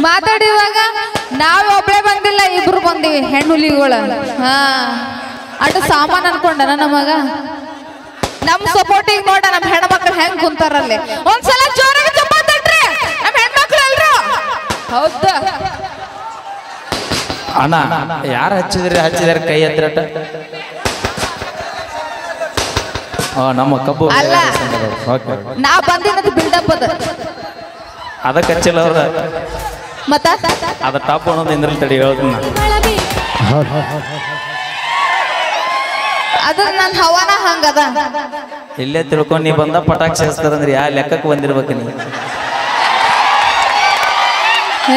ಮಾತಾಡಿವಾಗ ನಾವ್ ಒಬ್ಳೆ ಬಂದಿಲ್ಲ, ಇಬ್ರು ಬಂದಿವಿ ಹೆಣ್ಣುಲಿಗಳ. ಹಾ ಅటు ಸಾಮಾನ್ ಅನ್ಕೊಂಡನ ನಮಗ. ನಮ್ ಸಪೋರ್ಟಿಗೆ ನೋಡ ನಮ್ ಹೆಣ್ಮಕ್ಳು ಹೆಂಗ್ ಕುಂತಾರಲ್ಲಿ. ಒಂದ್ಸಲ ಜೋರಾಗಿ ಚಪ್ಪಾಳೆ ನಮ್ ಹೆಣ್ಮಕ್ಳು ಎಲ್ರು. ಹೌದಾ ಅಣ್ಣ ಯಾರು ಹಚ್ಚಿದಾರೆ ಕೈ ಎತ್ತಿರಟ. ನಮ್ಮ ಕಬ್ಬು ಅಲ್ಲ, ನಾ ಬಂದಿದ್ದು ಬಿಲ್ಡಪ್ ಅದಕ್ಕೆ ಹಚ್ಚಿಲ್ಲ ಅವ್ರ. ಮತ್ತ ಅದ ಟಾಪ್ ಅನ್ನೋದು ಇಂದ್ರಲ್ಲಿ ತಡಿ ಹೇಳ್ತೀನಿ. ಅದ್ರ ನನ್ ಹವಾನ ಹಂಗದ. ಇಲ್ಲೇ ತಿಳ್ಕೊಂಡು ನೀ ಬಂದ ಪಟಾಕ್ಷಿ ಹಚ್ತಾರಂದ್ರಿ ಯಾ ಲೆಕ್ಕಕ್ಕೆ ಬಂದಿರ್ಬೇಕು ನೀ.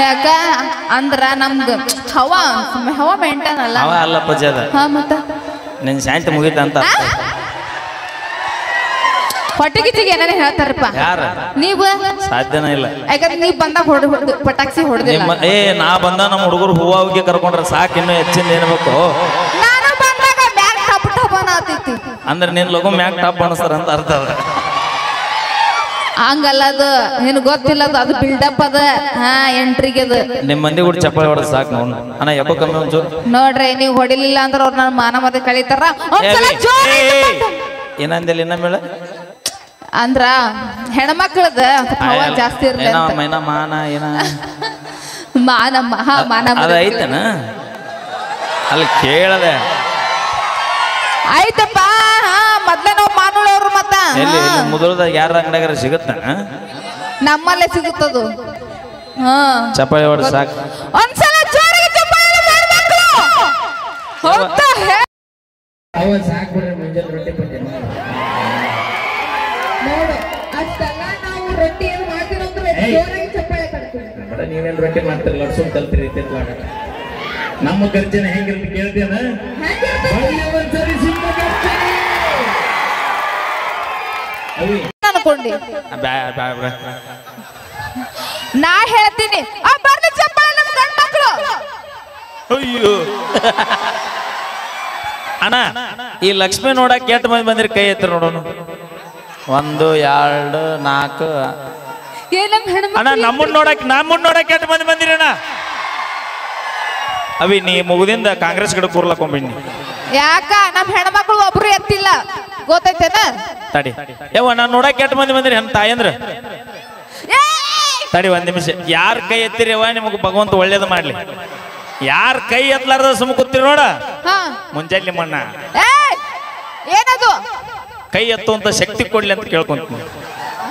ಯಾಕ ಅಂದ್ರ ನಮ್ದು ಹವಾ ಮೇಂಟೈನ್ ಅಲ್ಲ. ಅವ ಅಲ್ಲ ಪಜದ. ಹಾ ಮತ್ತ ನಿನ್ ಶಾಂತಿ ಮುಗಿತ ಅಂತ ಹೊಟ್ಟೆಗಿಚ್ಚಿಗೆ ಏನಾರ ಹೇಳ್ತಾರಪ್ಪ. ಯಾರ ನೀವು ಸಾಧ್ಯನ ಇಲ್ಲ. ಯಾಕಂದ್ರೆ ನೀವ್ ಬಂದಾಗ ಪಟಾಕ್ಷಿ ಹೊಡೆದಿಲ್ಲ. ನಾ ಬಂದ ನಮ್ಮ ಹುಡುಗರು ಹೂವಿಗೆ ಕರ್ಕೊಂಡ್ರೆ ಸಾಕು, ಇನ್ನು ಹೆಚ್ಚಿಂದ ಏನ್ಬೇಕು. ನಾನು ಬಂದಾಗ ಮ್ಯಾಗ್ ಟಪ್ ಟಪ್ ಅನ್ನತೈತಿ ಅಂದ್ರೆ ನಿನ್ ಲಗು ಮ್ಯಾಗ್ ಟಾಪ್ ಅನಿಸ್ತಾರ ಅಂತ ಅರ್ಥ ಅದ. ಹಂಗಲ್ಲ, ಅದು ನಿನ್ ಗೊತ್ತಿಲ್ಲ, ಅದು ಬಿಲ್ಡಪ್ ಅದ. ಹಾ ಎಂಟ್ರಿಗೆ ಅದು ನಿಮ್ ಮಂದಿ ಕೂಡ ಚಪ್ಪಾಳೆ ಹೊಡೆದ್ ಸಾಕು. ನೋಡ್ ಅಣ್ಣ ಯಾಕೋ ಕಮ್ಮಿ ಒಂಚೂರು ನೋಡ್ರಿ, ನೀವ್ ಹೊಡಿಲಿಲ್ಲ ಅಂದ್ರೆ ಅವ್ರು ನನ್ನ ಮಾನ ಮತ್ತೆ ಕಳೀತಾರ. ಏನಂದಿಲ್ಲ ಇನ್ನ ಮೇಳ ಅಂದ್ರ ಹೆಣ್ಮಕ್ಳದ ಜಾಸ್ತಿ ಇರ್ಲಿ ಅಂತ. ಮೈನ ಮಾನ ಏನ ಮಾನ ಅದ ಐತನ ಅಲ್ಲಿ ಕೇಳದೆ ಆಯ್ತಪ್ಪ. ಮೊದ್ಲ ನಾವ್ ಮಾನೋಳವ್ರು ಮತ್ತ ಮುದುಳ್ದಾಗ ಯಾರ ಅಂಗಡಿಯಾರ ಸಿಗುತ್ತ ನಮ್ಮಲ್ಲೇ ಸಿಗುತ್ತದು. ಹಾ ಚಪ್ಪಾಳೆ ಹೊಡೆದ್ ಸಾಕು. ಒಂದ್ಸಲ ಜೋರಾಗಿ ಚಪ್ಪಾಳೆ ಮಾಡ್ಬೇಕು. ಹೌದಾ ನೀವೇನ್ ರೊಟ್ಟಿ ಮಾಡ್ತಿರಲ್ಲ, ಸುಮ್ ಕಲ್ತಿರಿ. ನಮ್ಮ ಗರ್ಜನೆ ಹೆಂಗಿರುತ್ತೆ ಕೇಳ್ತೇನ? ಅನ್ಕೊಂಡಿ ನಾ ಹೇಳ್ತೀನಿ. ಬರ್ಲಿ ಚಪ್ಪಾಳೆ ನಮ್ಮ ಗಂಡ ಮಕ್ಕಳು. ಅಯ್ಯೋ ಅಣ್ಣ, ಈ ಲಕ್ಷ್ಮಿ ನೋಡಕ್ ಎಷ್ಟು ಮಂದಿ ಬಂದಿರಿ ಕೈ ಎತ್ತರ ನೋಡೋಣ. 1 2 4 ಅಣ್ಣ. ನಮ್ಮನ್ನ ನೋಡಕ್ ಎಷ್ಟು ಮಂದಿ ಬಂದಿರಿ ಅಣ್ಣ? ಅವಿ ನೀ ಮುಗುದಿಂದ ಕಾಂಗ್ರೆಸ್ ಕಡೆ ಕೂರ್ಲಕೊಂಬಿನಿ. ಯಾಕ ನಮ್ ಹೆಣ್ಮಕ್ಳು ಒಬ್ರು ಎತ್ತಿಲ್ಲ, ಗೊತ್ತೈತೇನ? ತಡಿ ಯವ್ವ, ನಾನ್ ನೋಡಕ್ ಎಷ್ಟು ಮಂದಿ ಬಂದಿರಿ ಅಂತ ತಾಯಂದ್ರ. ತಡಿ 1 ನಿಮಿಷ. ಯಾರ ಕೈ ಎತ್ತಿರಿ ಯವ್ವ, ನಿಮಗ್ ಭಗವಂತ ಒಳ್ಳೇದು ಮಾಡ್ಲಿ. ಯಾರ ಕೈ ಎತ್ತಲಾರ್ದ ಸುಮ್ಮ ಕೂತಿರಿ ನೋಡ, ಮುಂಜಾನೆ ಮಣ್ಣ ಏನದು ಕೈ ಎತ್ತುವಂತ ಶಕ್ತಿ ಕೊಡ್ಲಿ ಅಂತ ಕೇಳ್ಕೊಂತೀನಿ.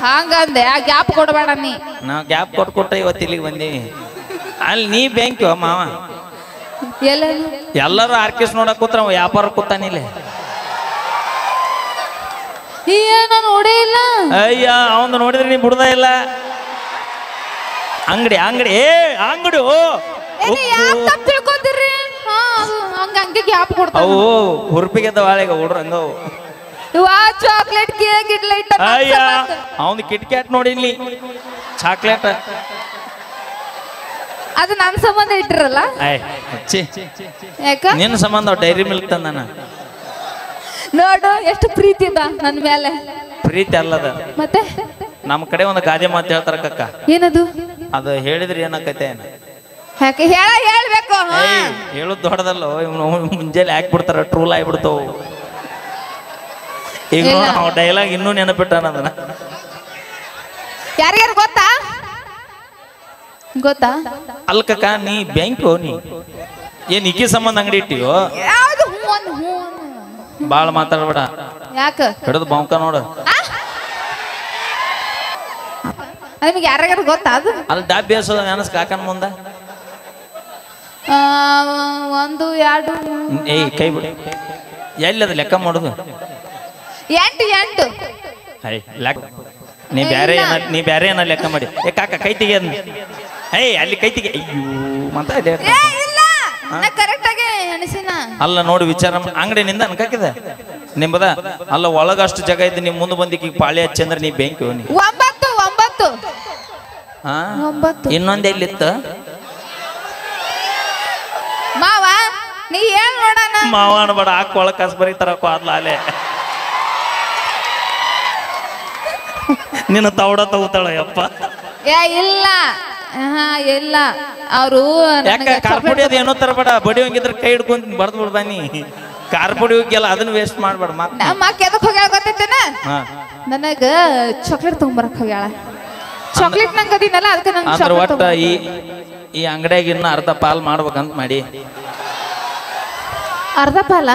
ಹಂಗಂದೆ ಆ ಗ್ಯಾಪ್ ಕೊಡಬೇಡ ನೀ. ನಾವು ಗ್ಯಾಪ್ ಕೊಟ್ಟ ಇವತ್ತು ಇಲ್ಲಿಗೆ ಬಂದೀವಿ. ಅಲ್ಲಿ ನೀ ಬ್ಯಾಂಕ್ ಮಾವ ಎಲ್ಲರೂ ಆರ್ಕೆಸ್ ನೋಡಕ್ ಕೂತ್ರ ವ್ಯಾಪಾರ ಕೂತಾನಿಲ್ಲ. ನಾನು ನೋಡೇ ಇಲ್ಲ. ಅಯ್ಯ ಅವನು ನೋಡಿದ್ರೆ ನೀ ಬಿಡುದ ಇಲ್ಲ. ಅಂಗಡಿ ತಿಳ್ಕೊತೀರಿ ಹಂಗೆ ಗ್ಯಾಪ್ ಕೊಡ್ತಾವ. ಅವು ಹುರುಪಿಗೆ ವಾಳೆಗ ಹುಡ್ರ ಹಂಗವು. Chocolate cake ಇಡ್ಲೈಟ್. ಅಯ್ಯ ಅವನು ಕಿಟ್ಕ್ಯಾಟ್ ನೋಡಿನ್ಲಿ ಚಾಕ್ಲೇಟ್. ಅದು ನನ್ನ ಸಂಬಂಧ ಇಟ್ಟಿರಲ್ಲ. ಯಾಕ ನಿನ್ನ ಸಂಬಂಧ ಡೈರಿ ಮಿಲ್ಕ್ ತಂದಾನ. ನೋಡು ಎಷ್ಟು ಪ್ರೀತಿ ಅದ ನನ್ನ ಮೇಲೆ. ಪ್ರೀತಿ ಅಲ್ಲದ ಮತ್ತೆ ನಮ್ಮ ಕಡೆ ಒಂದು ಗಾದೆ ಮಾತು ಹೇಳ್ತಾರ ಕಕ್ಕ. ಏನದು? ಅದು ಹೇಳಿದ್ರಿ ಏನಕತೆ? ಯಾಕೆ ಹೇಳ್ಬೇಕು. ಹೇಳುದ್ ದೊಡ್ಡದಲ್ಲ, ಮುಂಜಾನೆ ಹಾಕ್ಬಿಡ್ತಾರ, ಟ್ರೂಲ್ ಆಗ್ಬಿಡ್ತಾವ. ಈಗ ನಾವು ಡೈಲಾಗ್ ಇನ್ನೂ ನೆನಪಿಟ್ಟಾನ ಅದನ್ನ. ಯಾರ್ಯಾರು ಗೊತ್ತಾ? ಅಲ್ಕಕ್ಕ ನೀ ಬ್ಯಾಂಕು ನೀ ಏನ್ ಇಕ್ಕಿ ಸಂಬಂಧ ಅಂಗಡಿ ಇಟ್ಟಿಯೋ? ಬಾಳ ಮಾತಾಡ್ಬೇಡ. ಯಾಕ ಹಿಡಿದು ಬಾಂಕ ನೋಡು. ನಿಮ್ಗೆ ಯಾರ್ಯಾರು ಗೊತ್ತಾ? ಅದು ಅಲ್ಲಿ ಡಬ್ಬಿ ಹಸೋದ ನೆನಸ್ ಕಾಕನ ಮುಂದ 1 2 ಕೈ ಬಿಡು. ಎಲ್ಲಿ ಅದ ಲೆಕ್ಕ ಮಾಡುದು? 8 ನೀ ಬ್ಯಾರೆ ಏನ ಲೆಕ್ಕ ಮಾಡಿ. ಕಾಕ ಕೈ ತೆಗಿ ಅದ್ನ. ಅಲ್ಲಿ ಕೈ ತೆಗಿ. ಅಯ್ಯೋ ಮಾತಾಡ ಅಲ್ಲ ನೋಡಿ ವಿಚಾರ. ಅಂಗಡಿನಿಂದ ಅನ್ಕಾಕಿದ ನಿಂಬದ ಅಲ್ಲ, ಒಳಗಷ್ಟು ಜಾಗ ಇದ್ದು ನಿಮ್ ಮುಂದೆ ಬಂದಿಕ್ಕೆ ಪಾಳಿ ಹಚ್ಚಂದ್ರೆ ನೀ ಬ್ಯಾಂಕ್ ನೀ 9 ಇನ್ನೊಂದು ಎಲ್ಲಿತ್ತು ಮಾವ? ನೀ ಹೇಳ ನೋಡಣ. ಮಾವ ಅನ್ಬೇಡ, ಹಾಕಿ ಒಳಗ್ ಕಸ್ ಬರೀತಾರ ಅಲ್ಲ ಅಲೆ. ನಿನ್ನ ತೌಡ ತಗೋತಾಳ ಯಪ್ಪ. ಇಲ್ಲ ಹಾ ಇಲ್ಲ ಅವರು ಯಾಕ ಕಾರ್ಪುಡಿ ಅದು ಏನೋ ತರಬೇಡ, ಬಡಿ ಹೋಗಿದ್ರ ಕೈ ಹಿಡ್ಕೊಂಡ್ ಬರ್ದ್ ಬಿಡ್ ಬನ್ನಿ. ಕಾರ್ಪುಡಿ ಹೋಗಿಲ್ಲ ಅದನ್ನ ವೇಸ್ಟ್ ಮಾಡ್ಬೇಡ. ನಮ್ಮ ಅಕ್ಕ ಎದಕ್ ಹೋಗ್ಯಾಳ ಗೊತ್ತೈತೇನ, ನನಗ ಚಾಕ್ಲೇಟ್ ತಗೊಂಬರಕ್ ಹೋಗ್ಯಾಳ. ಚಾಕ್ಲೇಟ್ ನಂಗೆ ಅದಿನಲ್ಲ ಅದಕ್ಕೆ ನಂಗೆ ಒಟ್ಟ ಈ ಅಂಗಡಿಯಾಗ ಇನ್ನ ಅರ್ಧ ಪಾಲ್ ಮಾಡ್ಬೇಕಂತ ಮಾಡಿ. ಅರ್ಧ ಪಾಲ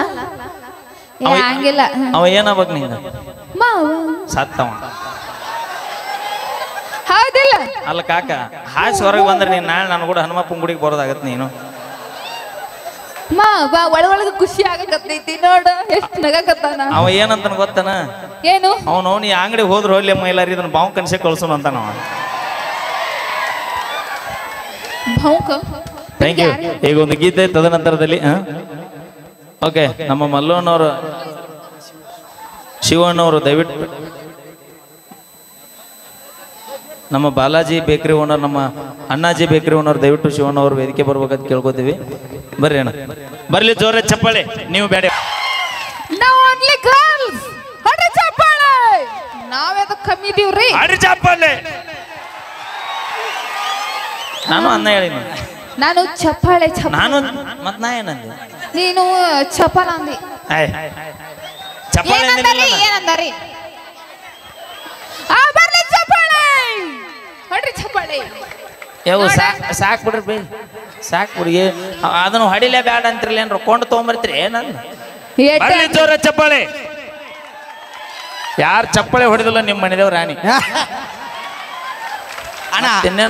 ಹಂಗಿಲ್ಲ. ಅವ ಏನಾಗ್ಬೇಕು ನಿಂಗ? ಸತ್ತವ. ಹೌದಿಲ್ಲ? ಅಲ್ಲ ಕಾಕ, ಹಾಸಿ ಹೊರಗೆ ಬಂದ್ರೆ ನೀನ್ ನಾಳೆ ನಾನು ಕೂಡ ಹನುಮಪ್ಪನ ಗುಡಿಗೆ ಬರೋದಾಗತ್ತೆ. ನೀನು ಒಳಗೊಳಗ ಖುಷಿ ಆಗಕತ್ತೈತಿ ನೋಡು, ಎಷ್ಟು ನಗಕತ್ತಾನ. ಅವ ಏನಂತ ಗೊತ್ತಾನ? ಏನು? ಅವನು ನೀ ಅಂಗಡಿ ಹೋದ್ರೆ ಹೋಗ್ಲಿ ಮೈಲಾರಿ ಇದನ್ನ ಬಾವು ಕನ್ಸೆ ಕಳ್ಸೋನು ಅಂತ ನಾವು. Thank you. ಈಗ ಒಂದು ಗೀತೆ ತದನಂತರದಲ್ಲಿ ಓಕೆ. ನಮ್ಮ ಮಲ್ಲೋನವರು, ಶಿವಣ್ಣವರು ದಯವಿಟ್ಟು, ನಮ್ಮ ಬಾಲಾಜಿ ಬೇಕ್ರಿ ಓನರ್, ನಮ್ಮ ಅಣ್ಣಾಜಿ ಬೇಕ್ರಿ ಓನರ್ ದಯವಿಟ್ಟು ಶಿವಣ್ಣವ್ರು ವೇದಿಕೆ ಬರ್ಬೇಕಂತ ಕೇಳ್ಕೊತೀವಿ. ಬರ್ರಿ ಅಣ್ಣ, ಬರ್ಲಿ ಜೋರ ಚಪ್ಪಾಳೆ. ನೀವು ಬೇಡ, ನಾವೇದ ಕಮ್ಮಿ ಇದೀವ್ರಿ. ಚಪ್ಪಾಳೆ. ನಾನು ಅನ್ನ ಹೇಳಿ, ನಾನು ಚಪ್ಪಾಳೆ ನಾನು ಮತ್ ನಾ ಏನಂದೆ? ನೀನು ಚಪ್ಪಾಳ ಅಂದಿ. ಚಪ್ಪಾಳೆ ಏನಂದಾರಿ? ಬರ್ಲಿ ಚಪ್ಪಾಳೆ, ಹೊಡ್ರಿ ಚಪ್ಪಾಳೆ. ಯಾವ ಸಾಕ್ ಬಿಡ್ರಿ ಬೈ, ಸಾಕ್ ಬಿಡಿ. ಅದನ್ನು ಹೊಡಿಲೇ ಬ್ಯಾಡ ಅಂತಿರ್ಲಿ, ಏನ್ರ ಕೊಂಡು ತೊಗೊಂಬರ್ತೀರಿ ಏನಂದ? ಬರ್ಲಿ ಜೋರ ಚಪ್ಪಾಳೆ. ಯಾರು ಚಪ್ಪಾಳೆ ಹೊಡೆದಿಲ್ಲ ನಿಮ್ಮ ಮನೆದೇವ್ ರಾಣಿ.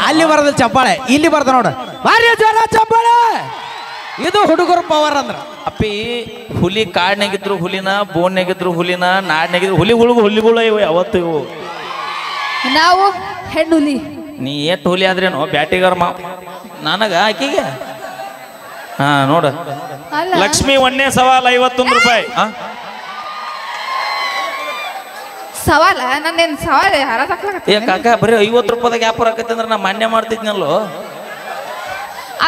ಅಲ್ಲಿ ಬರೋದಿಲ್ಲ ಚಪ್ಪಾಳೆ, ಇಲ್ಲಿ ಬರ್ದ ನೋಡ. ಬಾರಿ ಜೋರ ಚಪ್ಪಾಳೆ. ಇದು ಹುಡುಗರು ಪವರ್ ಅಂದ್ರ. ಅಪ್ಪಿ ಹುಲಿ ಕಾಡ್ನಾಗಿದ್ರು ಹುಲಿನ, ಬೋನ್ಯಾಗಿದ್ರು ಹುಲಿನ, ನಾಡ್ನಾಗಿದ್ರು ಹುಲಿಗಳು ಇವು ಯಾವತ್ತು ಇವು. ನಾವು ಹೆಣ್ಣುಲಿ. ನೀ ಎಷ್ಟು ಹುಲಿ ಆದ್ರೇನು ಬ್ಯಾಟಿಗಾರ ನನಗ ಆಕಿಗೆ. ಹಾ ನೋಡ, ಲಕ್ಷ್ಮಿ ಒಂದೇ ಸವಾಲ್ 51 ರೂಪಾಯಿ. ಸವಾಲ ನಂದೇನು ಸವಾಲ? ಏ ಕಾಕ, ಬರೀ 50 ರೂಪಾಯಿದಾಗ ವ್ಯಾಪಾರ ಆಕೈತೆ ಅಂದ್ರೆ ನಾ ಮಾನ್ಯ ಮಾಡ್ತಿದ್ನಲ್ಲೋ.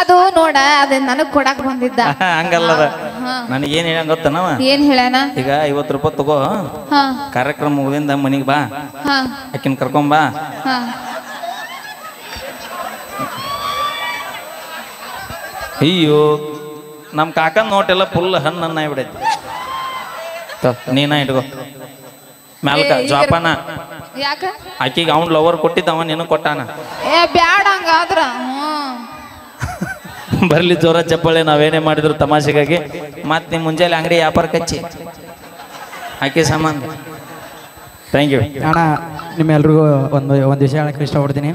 ಅದು ನೋಡ, ಅದ ನನಗ್ ಕೊಡಾಕ್ ಬಂದಿದ್ದ. ಹಂಗಲ್ಲದ, ನನಗೇನ್ ಹೇಳ ಗೊತ್ತನವ? ಏನ್ ಹೇಳಣ? ಈಗ 50 ರೂಪಾಯಿ ತಗೋ, ಕಾರ್ಯಕ್ರಮ ಮುಗಿದಿಂದ ಮನಿಗೆ ಬಾ, ಆಕಿನ ಕರ್ಕೊಂಬಾ. ಅಯ್ಯೋ, ನಮ್ ಕಾಕನ್ ನೋಟೆಲ್ಲ ಫುಲ್ ಹಣ್ಣನ್ನ ಬಿಡೈತಿ. ನೀನ ಇಟ್ಕೋ ಮ್ಯಾಲ್ಕ ಜೋಪಾನ. ಯಾಕ? ಆಕಿಗೆ ಅವ್ನ್ ಲವರ್ ಕೊಟ್ಟಿದ್ದವ ನೀನು ಕೊಟ್ಟಾನ. ಬ್ಯಾಡ ಹಂಗಾದ್ರ. ಬರ್ಲಿ ಜೋರ ಚಪ್ಪಾಳೆ. ನಾವೇನೇ ಮಾಡಿದ್ರು ತಮಾಷೆಗಾಗಿ. ಮತ್ ನಿಮ್ ಮುಂಜಾನೆ ಅಂಗಡಿ ವ್ಯಾಪಾರ ಕಚ್ಚಿ ಆಕಿ ಸಾಮಾನ್. ಥ್ಯಾಂಕ್ ಯು ಅಣ್ಣ. ನಿಮ್ಮೆಲ್ರಿಗೂ ಒಂದು ವಿಷಯ ಹೇಳಕ್ಕೆ ಇಷ್ಟಪಡ್ತೀನಿ.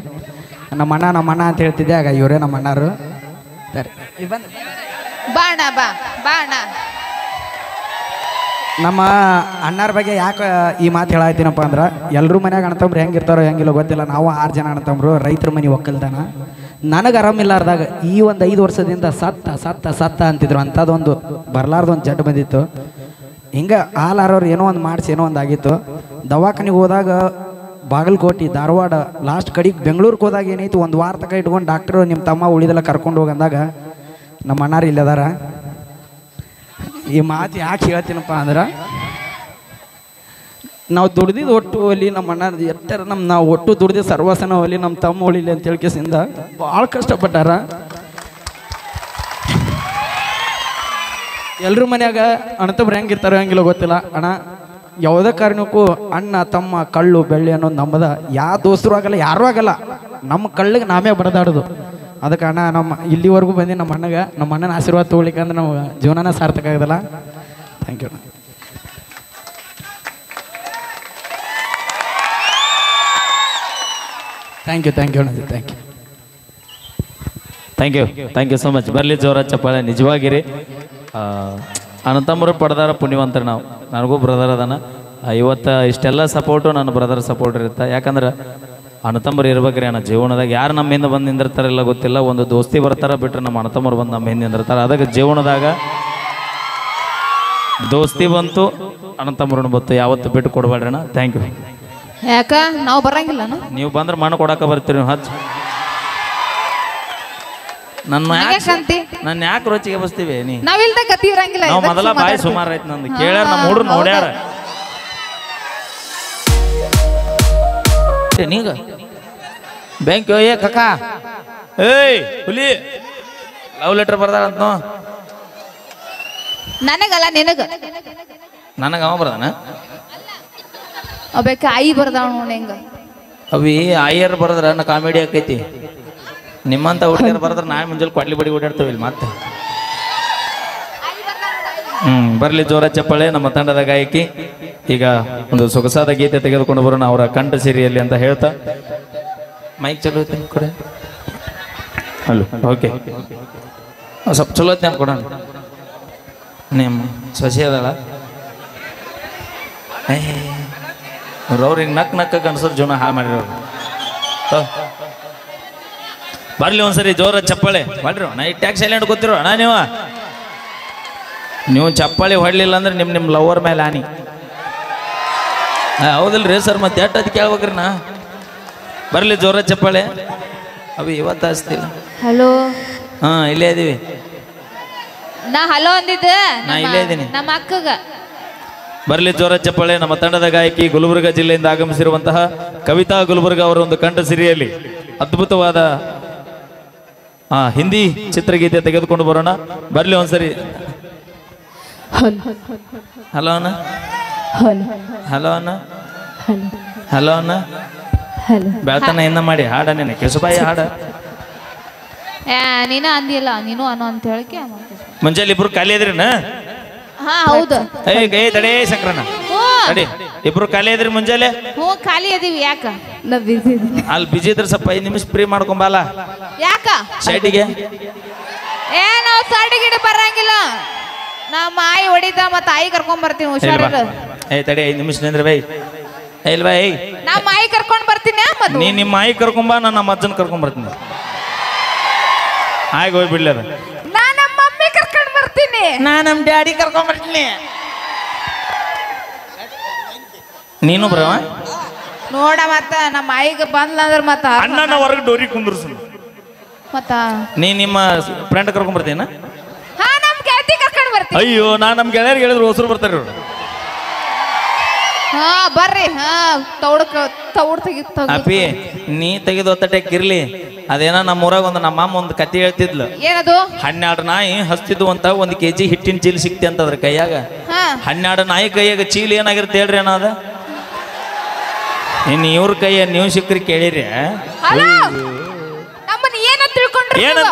ನಮ್ಮ ಅಣ್ಣ ಅಂತ ಹೇಳ್ತಿದ್ದೆ, ಆಗ ಇವರೇ ನಮ್ಮ ಅಣ್ಣರು. ಸರಿ, ಬಾಣ ಬಾ ಬಾಣ. ನಮ್ಮ ಅಣ್ಣರ ಬಗ್ಗೆ ಯಾಕೆ ಈ ಮಾತು ಹೇಳತ್ತೀನಪ್ಪ ಅಂದ್ರೆ, ಎಲ್ಲರೂ ಮನ್ಯಾಗ ಅಣ್ಣತಂಬ್ರು ಹೆಂಗಿರ್ತಾರೋ ಹೆಂಗಿಲ್ಲ ಗೊತ್ತಿಲ್ಲ. ನಾವು 6 ಜನ ಅಣ್ಣತಂಬ್ರು, ರೈತರ ಮನೆ ಒಕ್ಕಲ್ತಾನ. ನನಗೆ ಆರಾಮಿಲ್ಲಾರ್ದಾಗ ಈ ಒಂದು 5 ವರ್ಷದಿಂದ ಸತ್ತ ಅಂತಿದ್ರು. ಅಂಥದ್ದೊಂದು ಬರ್ಲಾರ್ದೊಂದು ಜಡ್ ಬಂದಿತ್ತು. ಹಿಂಗೆ ಹಾಲಾರೋರು ಏನೋ ಒಂದು ಮಾಡಿಸಿ ಏನೋ ಒಂದು ಆಗಿತ್ತು. ದವಾಖಾನಿಗೆ ಹೋದಾಗ ಬಾಗಲಕೋಟೆ, ಧಾರವಾಡ, ಲಾಸ್ಟ್ ಕಡೆಗೆ ಬೆಂಗಳೂರಿಗೆ ಹೋದಾಗ ಏನಾಯ್ತು, ಒಂದು ವಾರ ತಕ ಇಟ್ಕೊಂಡು ಡಾಕ್ಟ್ರು ನಿಮ್ಮ ತಮ್ಮ ಉಳಿದೆಲ್ಲ ಕರ್ಕೊಂಡು ಹೋಗಂದಾಗ ನಮ್ಮ ಅಣ್ಣಾರು ಇಲ್ಲದಾರ. ಈ ಮಾತು ಯಾಕೆ ಹೇಳ್ತೀನಪ್ಪ ಅಂದ್ರೆ, ನಾವು ದುಡ್ದಿದ್ದು ಒಟ್ಟು ಒಲಿ, ನಮ್ಮ ಅಣ್ಣ ಎಟ್ಟಾರ ನಾವು ಒಟ್ಟು ದುಡ್ದಿದ್ದು ಸರ್ವಸನ ಒಲಿ, ನಮ್ಮ ತಮ್ಮ ಉಳಿಲಿ ಅಂತ ಹೇಳ್ಕೆಸಿಂದ ಭಾಳ ಕಷ್ಟಪಟ್ಟಾರ. ಎಲ್ಲರೂ ಮನ್ಯಾಗ ಅಣ್ಣತಬ್ರು ಹೆಂಗಿರ್ತಾರೋ ಹೆಂಗಿಲ್ಲ ಗೊತ್ತಿಲ್ಲ. ಅಣ್ಣ ಯಾವುದೇ ಕಾರಣಕ್ಕೂ ಅಣ್ಣ ತಮ್ಮ ಕಳ್ಳು ಬೆಳ್ಳಿ ಅನ್ನೋದು ನಮ್ಮದ. ಯಾವ ದೋಸ್ತರು ಆಗಲ್ಲ, ಯಾರೂ ಆಗಲ್ಲ. ನಮ್ಮ ಕಳ್ಳಿಗೆ ನಾವೇ ಬಡದಾಡೋದು. ಅದಕ್ಕೆ ಅಣ್ಣ ನಮ್ಮ ಇಲ್ಲಿವರೆಗೂ ಬಂದು ನಮ್ಮ ಅಣ್ಣನ ಆಶೀರ್ವಾದ ತೊಗೊಳಿಕ್ಕೆ ಅಂದ್ರೆ ನಾವು ಜೀವನನ ಸಾರ್ಥಕ ಆಗೋದಲ್ಲ. Thank you. ಥ್ಯಾಂಕ್ ಯು ಅಣ್ಣ. Thank you so much. ಬರಲಿ ಜೋರ ಚಪ್ಪಾಳೆ. ನಿಜವಾಗಿರಿ ಅಣ್ಣತಮ್ಮರು ಪಡೆದಾರ ಪುಣ್ಯವಂತರು ನಾವು. ನನಗೂ ಬ್ರದರ್ ಅದಾನ. ಇವತ್ತು ಇಷ್ಟೆಲ್ಲ ಸಪೋರ್ಟು ನನ್ನ ಬ್ರದರ್ ಸಪೋರ್ಟ್ ಇರುತ್ತೆ. ಯಾಕಂದ್ರೆ ಅಣ್ಣತಮ್ಮರು ಇರ್ಬೇಕ್ರಿ ಅಣ್ಣ ಜೀವನದಾಗ. ಯಾರು ನಮ್ಮ ಹಿಂದೆ ಬಂದು ನಿಂದಿರ್ತಾರೆಲ್ಲ ಗೊತ್ತಿಲ್ಲ. ಒಂದು ದೋಸ್ತಿ ಬರ್ತಾರ ಬಿಟ್ಟರೆ ನಮ್ಮ ಅಣ್ಣತಮ್ಮರು ಬಂದು ನಮ್ಮ ಹಿಂದೆ ನಿಂದಿರ್ತಾರೆ. ಅದಕ್ಕೆ ಜೀವನದಾಗ ದೋಸ್ತಿ ಬಂತು, ಅಣ್ಣತಮ್ಮರನ್ನು ಬಂತು, ಯಾವತ್ತು ಬಿಟ್ಟು ಕೊಡಬೇಡ್ರಿ ಅಣ್ಣ. Thank you. ಯಾಕ ನಾವು ಬರಂಗಿಲ್ಲ? ನೀವು ಬಂದ್ರೆ ಮಣ್ಣು ಕೊಡಾಕ ಬರ್ತೀರಿ ನೀವು. ಹಚ್ಚ ನನ್ನ ಯಾಕೆ ರುಚಿಗೆ ಬಸ್ತೀವಿ ನೀ? ನಾವಿಲ್ದ ಗತಿ ಇರಂಗಿಲ್ಲ. ನಾವು ಮೊದಲ ಬಾಯಿ ಸುಮಾರು ಆಯ್ತು ನಂದು. ಕೇಳ್ಯಾರ ನಮ್ಮ ಹುಡ್ರು ನೋಡ್ಯಾರ. ನೀಗ ಬ್ಯಾಂಕ್ ಏ ಕಕ್ಕ ಏಯ್ ಹುಲಿ ಲವ್ ಲೆಟರ್ ಬರ್ದಾಳಂತ ನನಗಲ್ಲ ನಿನಗ ನನಗೆ ಅವ ಬರ್ದಾನ ಒಬ್ಬಾಕ ಆಯಿ ಬರ್ದಾಳ ನೋಡಿ ಹೆಂಗ ಅವಿ ಆಯರ್ ಬರದ್ರ ನಾ ಕಾಮಿಡಿ ಆಕೈತಿ ನಿಮ್ಮಂತ ಹುಡುಗಿಯರು ಬರದ್ರ ನಾ ಮುಂಜಾನೆ ಕೊಡ್ಲಿ ಬಡಿ ಓಡಾಡ್ತೇವೆ ಇಲ್ಲಿ ಮತ್ತೆ ಬರ್ಲಿ ಜೋರ ಚಪ್ಪಾಳೆ ನಮ್ಮ ತಂಡದ ಗಾಯಕಿ ಈಗ ಒಂದು ಸೊಗಸಾದ ಗೀತೆ ತೆಗೆದುಕೊಂಡು ಬರೋಣ ಅವರ ಕಂಠ ಸಿರಿಯಲ್ಲಿ ಅಂತ ಹೇಳ್ತಾ ಮೈಕ್ ಚಲೋ ಐತೆ ಕೊಡೆ ಹಲೋ ಓಕೆ ಸ್ವಲ್ಪ ಚಲೋ ಐತೆ ಅಂತ ಕೊಡೋಣ ನಿಮ್ಮ ಸೊಸೆ ಅದಳ ಅವ್ರಿಗೆ ನಕ್ ನಕ್ಕ ಕನ್ಸೋದು ಜೀವನ ಹಾಳು ಮಾಡಿರೋರು ಬರ್ಲಿ ಒಂದ್ಸರಿ ಜೋರ ಚಪ್ಪಾಳೆ ಮಾಡ್ರಿ ನಾ ಈ ಟ್ಯಾಕ್ಸ್ ಸೈಲೆಂಟ್ ಗೊತ್ತಿರೋ ಅಣ್ಣ ನೀವು ಚಪ್ಪಾಳಿ ಹೊಡ್ಲಿಲ್ಲ ಅಂದ್ರೆ ನಿಮ್ಮ ಲವರ್ ಮೇಲೆ ಆನಿ ಹೌದಿಲ್ರಿ ಸರ್ ಮತ್ತೆ ಎಟ್ಟದ್ ಕೇಳ್ಬೇಕ್ರಿ ನಾ ಬರ್ಲಿ ಜೋರ ಚಪ್ಪಾಳೆ ಅವಿ ಇವತ್ತು ಹಚ್ತಿಲ್ಲ ಹಲೋ ಹಾ ಇಲ್ಲೇ ಇದೀವಿ ನಾ ಹಲೋ ಅಂದಿದ್ದೆ ನಾ ಇಲ್ಲೇ ಇದ್ದೀನಿ ನಮ್ಮ ಅಕ್ಕಗ ಬರ್ಲಿ ಜೋರ ಚಪ್ಪಾಳೆ ನಮ್ಮ ತಂಡದ ಗಾಯಕಿ ಗುಲ್ಬರ್ಗ ಜಿಲ್ಲೆಯಿಂದ ಆಗಮಿಸಿರುವಂತಹ ಕವಿತಾ ಗುಲ್ಬರ್ಗ ಅವರ ಒಂದು ಕಂಠ ಸಿರಿಯಲ್ಲಿ ಅದ್ಭುತವಾದ ಹಿಂದಿ ಚಿತ್ರಗೀತೆ ತೆಗೆದುಕೊಂಡು ಬರೋಣ ಬರ್ಲಿ ಒಂದ್ಸರಿ ಹಲೋ ಅಣ್ಣ ಹಲೋ ಅಣ್ಣ ಹಲೋ ಅಣ್ಣ ಬೆಳತನ ಇನ್ನ ಮಾಡಿ ಹಾಡ ನೀನು ಕೆಸುಬಾಯಿ ಹಾಡ ನೀನ ಅಂದಿಲ್ಲ ನೀನು ಅನ್ನೋ ಅಂತ ಹೇಳಿಕೆ ಮುಂಜಾನೆ ಇಬ್ರು ಖಾಲಿ ಇದ್ರಿನ ಹಾ ಹೌದು ಏ ತಡೇ ಶಂಕರಣ್ಣ ತಡಿ ಇಬ್ರು ಖಾಲಿ ಇದ್ರಿ ಮುಂಜಾನೆ ಹ್ಞೂ ಖಾಲಿ ಅದೀವಿ ಯಾಕ ನಾ ಬಿಸಿ ಅಲ್ಲಿ ಬಿಜಿ ಇದ್ರೆ ಸ್ವಲ್ಪ 5 ನಿಮಿಷ ಫ್ರೀ ಮಾಡ್ಕೊಂಬಲ್ಲ ಯಾಕ ಸೈಟಿಗೆ ನಾವು ಸೈಡ್ ಗಿಡ ಬರಂಗಿಲ್ಲ ನಮ್ಮ ಆಯಿ ಹೊಡಿತ ಮತ್ತ ಆಯಿ ಕರ್ಕೊಂಡ್ ಬರ್ತೀನಿ ಹುಷಾರಿರು ಏ ತಡಿ 5 ನಿಮಿಷ ನಿಂದ್ರೆ ಬೈ ಇಲ್ವಾ ಏಯ್ ನಮ್ಮ ಆಯಿ ಕರ್ಕೊಂಡ್ ಬರ್ತೀನಿ ನೀ ನಿಮ್ಮ ಆಯಿ ಕರ್ಕೊಂಬ ನಾನು ನಮ್ಮ ಅಜ್ಜನ ಕರ್ಕೊಂಡ್ ಬರ್ತೀನಿ ಆಯ್ಗ ಹೋಗ್ಬಿಡ್ಲಿ ಅದ ನಾ ನಮ್ಮ ಮಮ್ಮಿ ಕರ್ಕೊಂಡ್ ಬರ್ತೀನಿ ನಾ ನಮ್ಮ ಡ್ಯಾಡಿ ಕರ್ಕೊಂಡ್ ಬರ್ತೀನಿ ನೀನು ಬರವ ನೋಡ ಮತ್ತ ನಮ್ಮ ಆಯಿಗೆ ಬಂದ್ಲ ಅಂದ್ರ ಮತ್ತ ಅಣ್ಣನ ಹೊರಗೆ ಡೋರಿ ಕುಂದ್ರಸು ಮತ್ತ ನೀ ನಿಮ್ಮ ಫ್ರೆಂಡ್ ಕರ್ಕೊಂಡ್ ಬರ್ತೀನ ಹಾ ನಮ್ಮ ಗೆಳತಿ ಕರ್ಕೊಂಡ್ ಬರ್ತೀನಿ ಅಯ್ಯೋ ನಾ ನಮ್ಮ ಗೆಳೆಯರಿಗೆ ಹೇಳಿದ್ರು ಹೊಸರು ಬರ್ತಾರೆ ಇವ್ರು ಹಾ ಬರ್ರಿ ಹಾ ತೌಡ್ ತೆಗಿ ಅಪ್ಪಿ ನೀ ತೆಗೆದು ಒತ್ತಟೆ ಕಿರ್ಲಿ ಅದೇನ ನಮ್ಮ ಊರಾಗ ಒಂದು ನಮ್ಮ ಅಮ್ಮ ಒಂದು ಕತೆ ಹೇಳ್ತಿದ್ಲು ಏನದು 12 ನಾಯಿ ಹಸ್ತಿದ್ವು ಅಂತ 1 kg ಹಿಟ್ಟಿನ ಚೀಲ ಸಿಕ್ತಿ ಅಂತ ಅದ್ರ ಕೈಯಾಗ 12 ನಾಯಿ ಕೈಯಾಗ ಚೀಲ ಏನಾಗಿರುತ್ತೆ ಹೇಳ್ರಿ ಅದ ಇನ್ನು ಇವ್ರ ಕೈಯ ನೀವು ಸಿಕ್ಕ್ರಿ ಕೇಳಿರಿ ಏನಂತ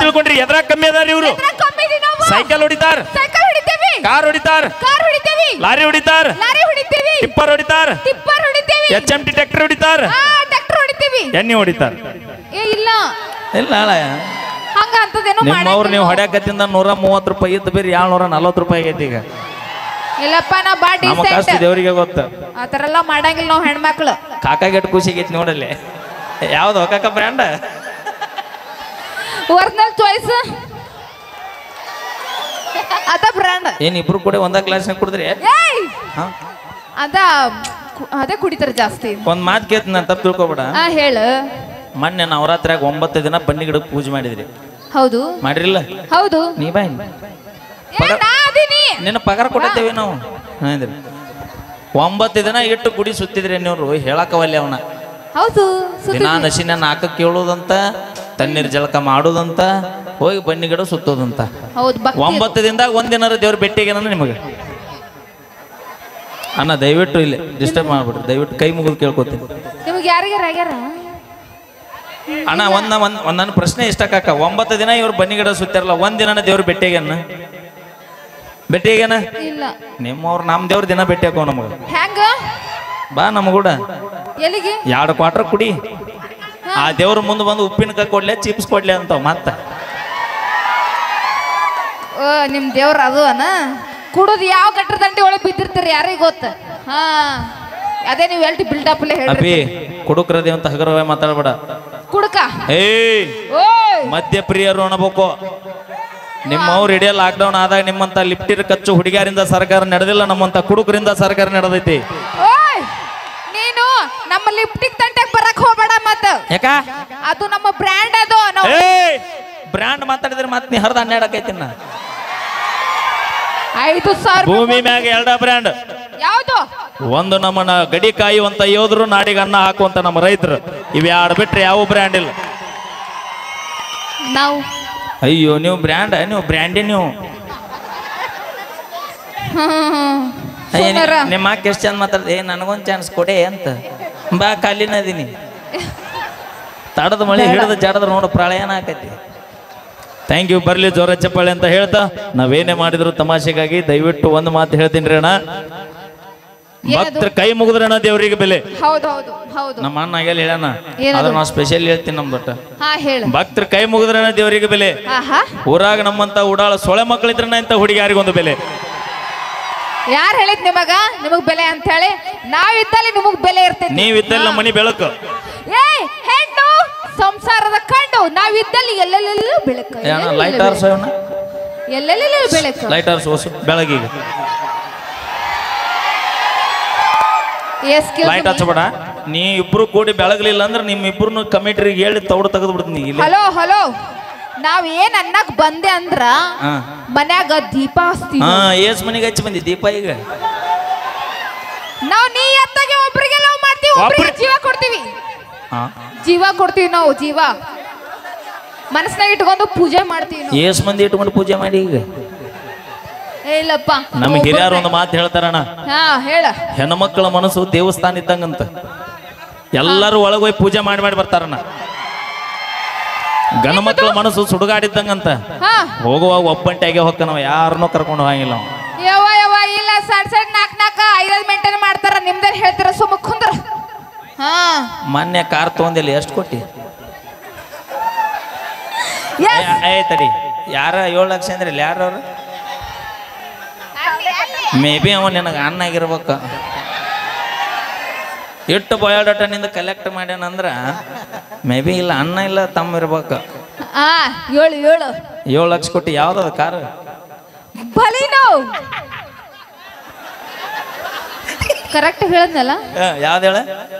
ತಿಳ್ಕೊಂಡ್ರಿ ಎದ್ರ ಕಮ್ಮಿ ಅದಾರ ಇವ್ರು ಸೈಕಲ್ ಹೊಡಿತಾರ ಕಾರ್ ಹೊಡಿತಾರ ಲಾರಿ ಹೊಡಿತಾರ ಟಿಪ್ಪರ್ ಹೊಡಿತಾರ HMT ಟ್ರ್ಯಾಕ್ಟರ್ ಹೊಡಿತಾರ ಎಣ್ಣೆ ಹೊಡಿತಾರ ಇಲ್ಲ ಇಲ್ಲ ಹಂಗ ಅಂತದೇನು ನಿಮ್ಮವ್ರು ನೀವು ಹೊಡ್ಯಾಕತ್ತಿಂದ 130 ರೂಪಾಯಿ ಇದ್ದು ಬೇರೆ 240 ರೂಪಾಯಿ ಆಗೈತಿ ಈಗ ಇಲ್ಲಪ್ಪ ನಾ ಬಾ ನಮ್ಮ ಕಾಸ್ತಿ ದೇವರಿಗೆ ಗೊತ್ತ ಆ ತರ ಎಲ್ಲ ಮಾಡಂಗಿಲ್ಲ ನಾವು ಹೆಣ್ಮಕ್ಳು ಕಾಕಾಗೆಟ್ ಖುಷಿಗೈತಿ ನೋಡಲ್ಲಿ ಯಾವ್ದು ಕಾಕ ಬ್ರ್ಯಾಂಡ್ ಒರಿಜಿನಲ್ ಚಾಯ್ಸ್ ಅದ ಬ್ರ್ಯಾಂಡ್ ಏನ್ ಇಬ್ರು ಕೂಡ ಒಂದ ಕ್ಲಾಸ್ನಾಗ ಕುಡಿದ್ರಿ ಅದೇ ಕುಡಿತಾರ ಜಾಸ್ತಿ ಒಂದ್ ಮಾತು ಕೇಳ್ತೀನಿ ನಾನು ತಪ್ಪು ತಿಳ್ಕೊಬೇಡ ಹೇಳು ಮೊನ್ನೆ ನವರಾತ್ರಿಯಾಗ 9 ದಿನ ಬನ್ನಿ ಗಿಡಕ್ಕೆ ಪೂಜೆ ಮಾಡಿದ್ರಿ ಹೌದು ಮಾಡಿರಿಲ್ಲ ಹೌದು ನೀ ಬಾಯ್ ನಿನ್ನ ಪಗಾರ ಕೊಟ್ಟಿದ್ದೇವೆ ನಾವು ಹೇಳಿದ್ರಿ 9 ದಿನ ಇಟ್ಟು ಗುಡಿ ಸುತ್ತಿದ್ರಿ ನೀವು ಹೇಳಕವಲ್ಲಿ ಅವನ ಹೌದು ದಿನ ನಸಿನ ನಾಲ್ಕ ಕೇಳೋದಂತ ತಣ್ಣೀರ್ ಜಳಕ ಮಾಡೋದಂತ ಹೋಗಿ ಬನ್ನಿ ಗಿಡ ಸುತ್ತೋದಂತ 9 ದಿನದಾಗ ಒಂದಿನ ದೇವ್ರ ಭೇಟಿಗೇನ ನಿಮಗೆ ಅಣ್ಣ ದಯವಿಟ್ಟು ಇಲ್ಲಿ ಡಿಸ್ಟರ್ಬ್ ಮಾಡ್ಬಿಡ್ರಿ ದಯವಿಟ್ಟು ಕೈ ಮುಗಿದು ಕೇಳ್ಕೊತೀನಿ ನಿಮ್ಗೆ ಯಾರಿಗಾರ ಅಣ್ಣ ಒಂದ್ ನನ್ನ ಪ್ರಶ್ನೆ ಇಷ್ಟ ಕಾಕ 9 ದಿನ ಇವ್ರು ಬನ್ನಿ ಗಿಡ ಸುತ್ತಾರಲ್ಲ ಒಂದಿನ ದೇವ್ರ ಭೇಟಿಗೇನ ಇಲ್ಲ ನಿಮ್ಮವ್ರು ನಮ್ಮ ದೇವ್ರ ದಿನ ಭೇಟಿ ಹಾಕೋ ನಮಗ ಹೆಂಗ ಬಾ ನಮಗೂಡ ಎಲ್ಲಿಗೆ 2 ಕ್ವಾರ್ಟರ್ ಕುಡಿ ಆ ದೇವ್ರ ಮುಂದೆ ಬಂದು ಉಪ್ಪಿನಕಾಯಿ ಕೊಡ್ಲೆ ಚಿಪ್ಸ್ ಕೊಡ್ಲೆ ಅಂತ ಮತ್ತ ನಿಮ್ ದೇವ್ರ ಅದು ಕುಡುದು ಯಾವ ಗಟ್ರ ದಂಡಿ ಒಳಗೆ ಬಿದ್ದಿರ್ತೀರಿ ಯಾರಿಗೆ ಗೊತ್ತ ಹಾ ಅದೇ ನೀವು ಎಲ್ಟಿ ಬಿಲ್ಡಪ್ ಅಪ್ಪಿ ಕುಡುಕ್ರದೇ ಅಂತ ಹಗರವೇ ಮಾತಾಡ್ಬೇಡ ಕುಡುಕ ಮದ್ಯಪ್ರಿಯರು ಅನ್ನಬೇಕು ನಿಮ್ಮವ್ರು ಇಡೀ ಲಾಕ್ಡೌನ್ ಆದಾಗ ನಿಮ್ಮಂತ ಲಿಫ್ಟಿರ್ ಕಚ್ಚು ಹುಡುಗಿಯರಿಂದ ಸರ್ಕಾರ ನಡೆದಿಲ್ಲ ನಮ್ಮಂತ ಕುಡುಕರಿಂದ ಸರ್ಕಾರ ನಡೆದೈತಿ ನೀನು ನಮ್ಮ ಲಿಫ್ಟಿಕ್ ತಂಟೆಗೆ ಬರಕ್ ಹೋಗ್ಬೇಡ ಮತ್ತ ಯಾಕ ಅದು ನಮ್ಮ ಬ್ರ್ಯಾಂಡ್ ಅದು ಬ್ರ್ಯಾಂಡ್ ಮಾತಾಡಿದ್ರೆ ಮತ್ತೆ ನೀ ಹರಿದ 12 ಆಕೈತಿ 5,000 ಭೂಮಿ ಮ್ಯಾಗ 2 ಬ್ರ್ಯಾಂಡ್ ಯಾವುದು ಒಂದು ನಮ್ಮನ್ನ ಗಡಿ ಕಾಯುವಂತ ಯೋಧರು ನಾಡಿಗೆ ಅನ್ನ ಹಾಕುವಂತ ನಮ್ಮ ರೈತರು ಇವ್ 2 ಬಿಟ್ರೆ ಯಾವ ಬ್ರ್ಯಾಂಡ್ ಇಲ್ಲ ನಾವು ಅಯ್ಯೋ ನೀವು ಬ್ರ್ಯಾಂಡೇ ನೀವು. ಅಯ್ಯ, ನಿಮ್ಮ ಅಕ್ಕ ಎಷ್ಟು ಚಂದ ಮಾತಾಡ್ದೆ, ನನಗೊಂದು ಚಾನ್ಸ್ ಕೊಡೆ ಅಂತ. ಬಾ ಖಾಲಿನ ಅದೀನಿ. ತಡದ ಮಳೆ ಹಿಡಿದು ಜಾಡದ ನೋಡು ಪ್ರಳಯನ ಆಕೈತಿ. Thank you. ಬರ್ಲಿ ಜೋರ ಚಪ್ಪಾಳೆ ಅಂತ ಹೇಳ್ತಾ ನಾವೇನೇ ಮಾಡಿದ್ರು ತಮಾಷೆಗಾಗಿ ದಯವಿಟ್ಟು ಒಂದು ಮಾತು ಹೇಳ್ತೀನಿ ರೀ ಅಣ್ಣ. ಭಕ್ತರ ಕೈ ಮುಗಿದ್ರಣ್ಣ ದೇವರಿಗೆ ಬೆಲೆ. ನಮ್ಮ ಅಣ್ಣ ಆಗಲ್ಲ ಹೇಳಣ್ಣ, ಆದ್ರೆ ನಾವು ಸ್ಪೆಷಲ್ ಹೇಳ್ತೀನಿ ನಮ್ದೊಟ್ಟ. ಭಕ್ತರ ಕೈ ಮುಗಿದ್ರಣ್ಣ ದೇವರಿಗೆ ಬೆಲೆ. ಊರಾಗ ನಮ್ಮಂತ ಉಡಾಳ ಸೊಳೆ ಮಕ್ಕಳಿದ್ರಣ್ಣ ಇಂತ ಹುಡುಗಿಯಾರಿಗೊಂದು ಬೆಲೆ. ಯಾರು ಹೇಳಿದ್ ನಿಮಗ್ ಬೆಲೆ ಅಂತ ಹೇಳಿ? ನಾವಿದ್ದಲ್ಲಿ ನಿಮಗ್ ಬೆಲೆ ಇರ್ತೈತಿ. ನೀವಿದ್ದಲ್ಲಿ ನಮ್ಮ ಮನಿ ಬೆಳಕು. ಹೆಣ್ಣು ಸಂಸಾರದ ಕಂಡು ನಾವಿದ್ದಲ್ಲಿ ಎಲ್ಲೆಲ್ಲೆಲ್ಲೂ ಬೆಳಕು. ಲೈಟ್ ಆರ್ಸೋ, ಎಲ್ಲೆಲ್ಲೆಲ್ಲೂ ಬೆಳಕು. ಲೈಟ್ ಆರ್ಸೋ ಬೆಳಗಿಗೆ ಲೈಟ್ ಹಚ್ಚಬೇಡ. ನೀ ಇಬ್ರು ಕೂಡಿ ಬೆಳಗ್ಲಿಲ್ಲ ಅಂದ್ರೆ ನಿಮ್ಮಿಬ್ರು ಕಮಿಟ್ರಿಗೆ ಹೇಳಿ ತೌಡು ತೆಗೆದು ಬಿಡ್ತೀನಿ. ಹಲೋ ನಾವ್ ಏನ್ ಅನ್ನಕ್ ಬಂದೆ ಅಂದ್ರ ಮನ್ಯಾಗ ದೀಪ ಹಚ್ತೀವಿ. ಏಸ್ ಮನೆಗೆ ಹಚ್ಚಿ ಬಂದಿ ದೀಪ? ಈಗ ನಾವ್ ನೀ ಎತ್ತಾಗೆ ಒಬ್ರಿಗೆ ಲವ್ ಮಾಡ್ತೀವಿ, ಒಬ್ರಿಗೆ ಜೀವ ಕೊಡ್ತೀವಿ. ಜೀವ ಕೊಡ್ತೀವಿ ನಾವು, ಜೀವ ಮನಸ್ನಾಗ ಇಟ್ಕೊಂಡು ಪೂಜೆ ಮಾಡ್ತೀವಿ. ಏಸ್ ಮಂದಿ ಇಟ್ಕೊಂಡು ಪೂಜೆ ಮಾಡಿ? ಈಗ ಇಲ್ಲಪ್ಪ, ನಮ್ ಹಿರಿಯರು ಒಂದು ಮಾತು ಹೇಳ್ತಾರಣ್ಣ, ಹೇಳ. ಹೆಣ್ಮಕ್ಳ ಮನಸ್ಸು ದೇವಸ್ಥಾನ ಇದ್ದಂಗಂತ. ಎಲ್ಲರೂ ಒಳಗೋಗಿ ಪೂಜೆ ಮಾಡಿ ಬರ್ತಾರಣ್ಣ. ಗಣ ಮಕ್ಕಳ ಮನಸ್ಸು ಸುಡುಗಾಡಿದ್ದಂಗಂತ. ಹೋಗುವಾಗ ಒಬ್ಬಂಟಿಯಾಗೆ ಹೋಗ್ಕ, ನಾವು ಯಾರನ್ನೂ ಕರ್ಕೊಂಡು ಹೋಗಿಲ್ಲ. ಇಲ್ಲ, ಸಣ್ಣ 4-5 ಮೇಂಟೈನ್ ಮಾಡ್ತಾರ. ನಿಮ್ದೇ ಹೇಳ್ತಾರ, ಸುಮ್ಮ ಕುಂದ್ರ. ಮೊನ್ನೆ ಕಾರ್ ತಗೊಂಡಿಲ್ಲ, ಎಷ್ಟು ಕೊಟ್ಟಿ? ತಡಿ, ಯಾರ 7 ಲಕ್ಷ ಅಂದ್ರೆ ಯಾರವ್ರು? ಮೇ ಬಿ ಅವ ನಿನಗೆ ಅಣ್ಣ ಆಗಿರ್ಬೇಕ. ಎಷ್ಟು ಬಯೋಡಾಟನಿಂದ ಕಲೆಕ್ಟ್ ಮಾಡ್ಯಾನಂದ್ರ ಮೇ ಬಿ ಇಲ್ಲ ಅಣ್ಣ ಇಲ್ಲ ತಮ್ಮ ಇರ್ಬೇಕು. 7 ಲಕ್ಷ ಕೊಟ್ಟು ಯಾವ್ದದ ಕಾರು? ಕರೆಕ್ಟ್ ಹೇಳದ್ನಲ್ಲ? ಯಾವ್ದು ಹೇಳ?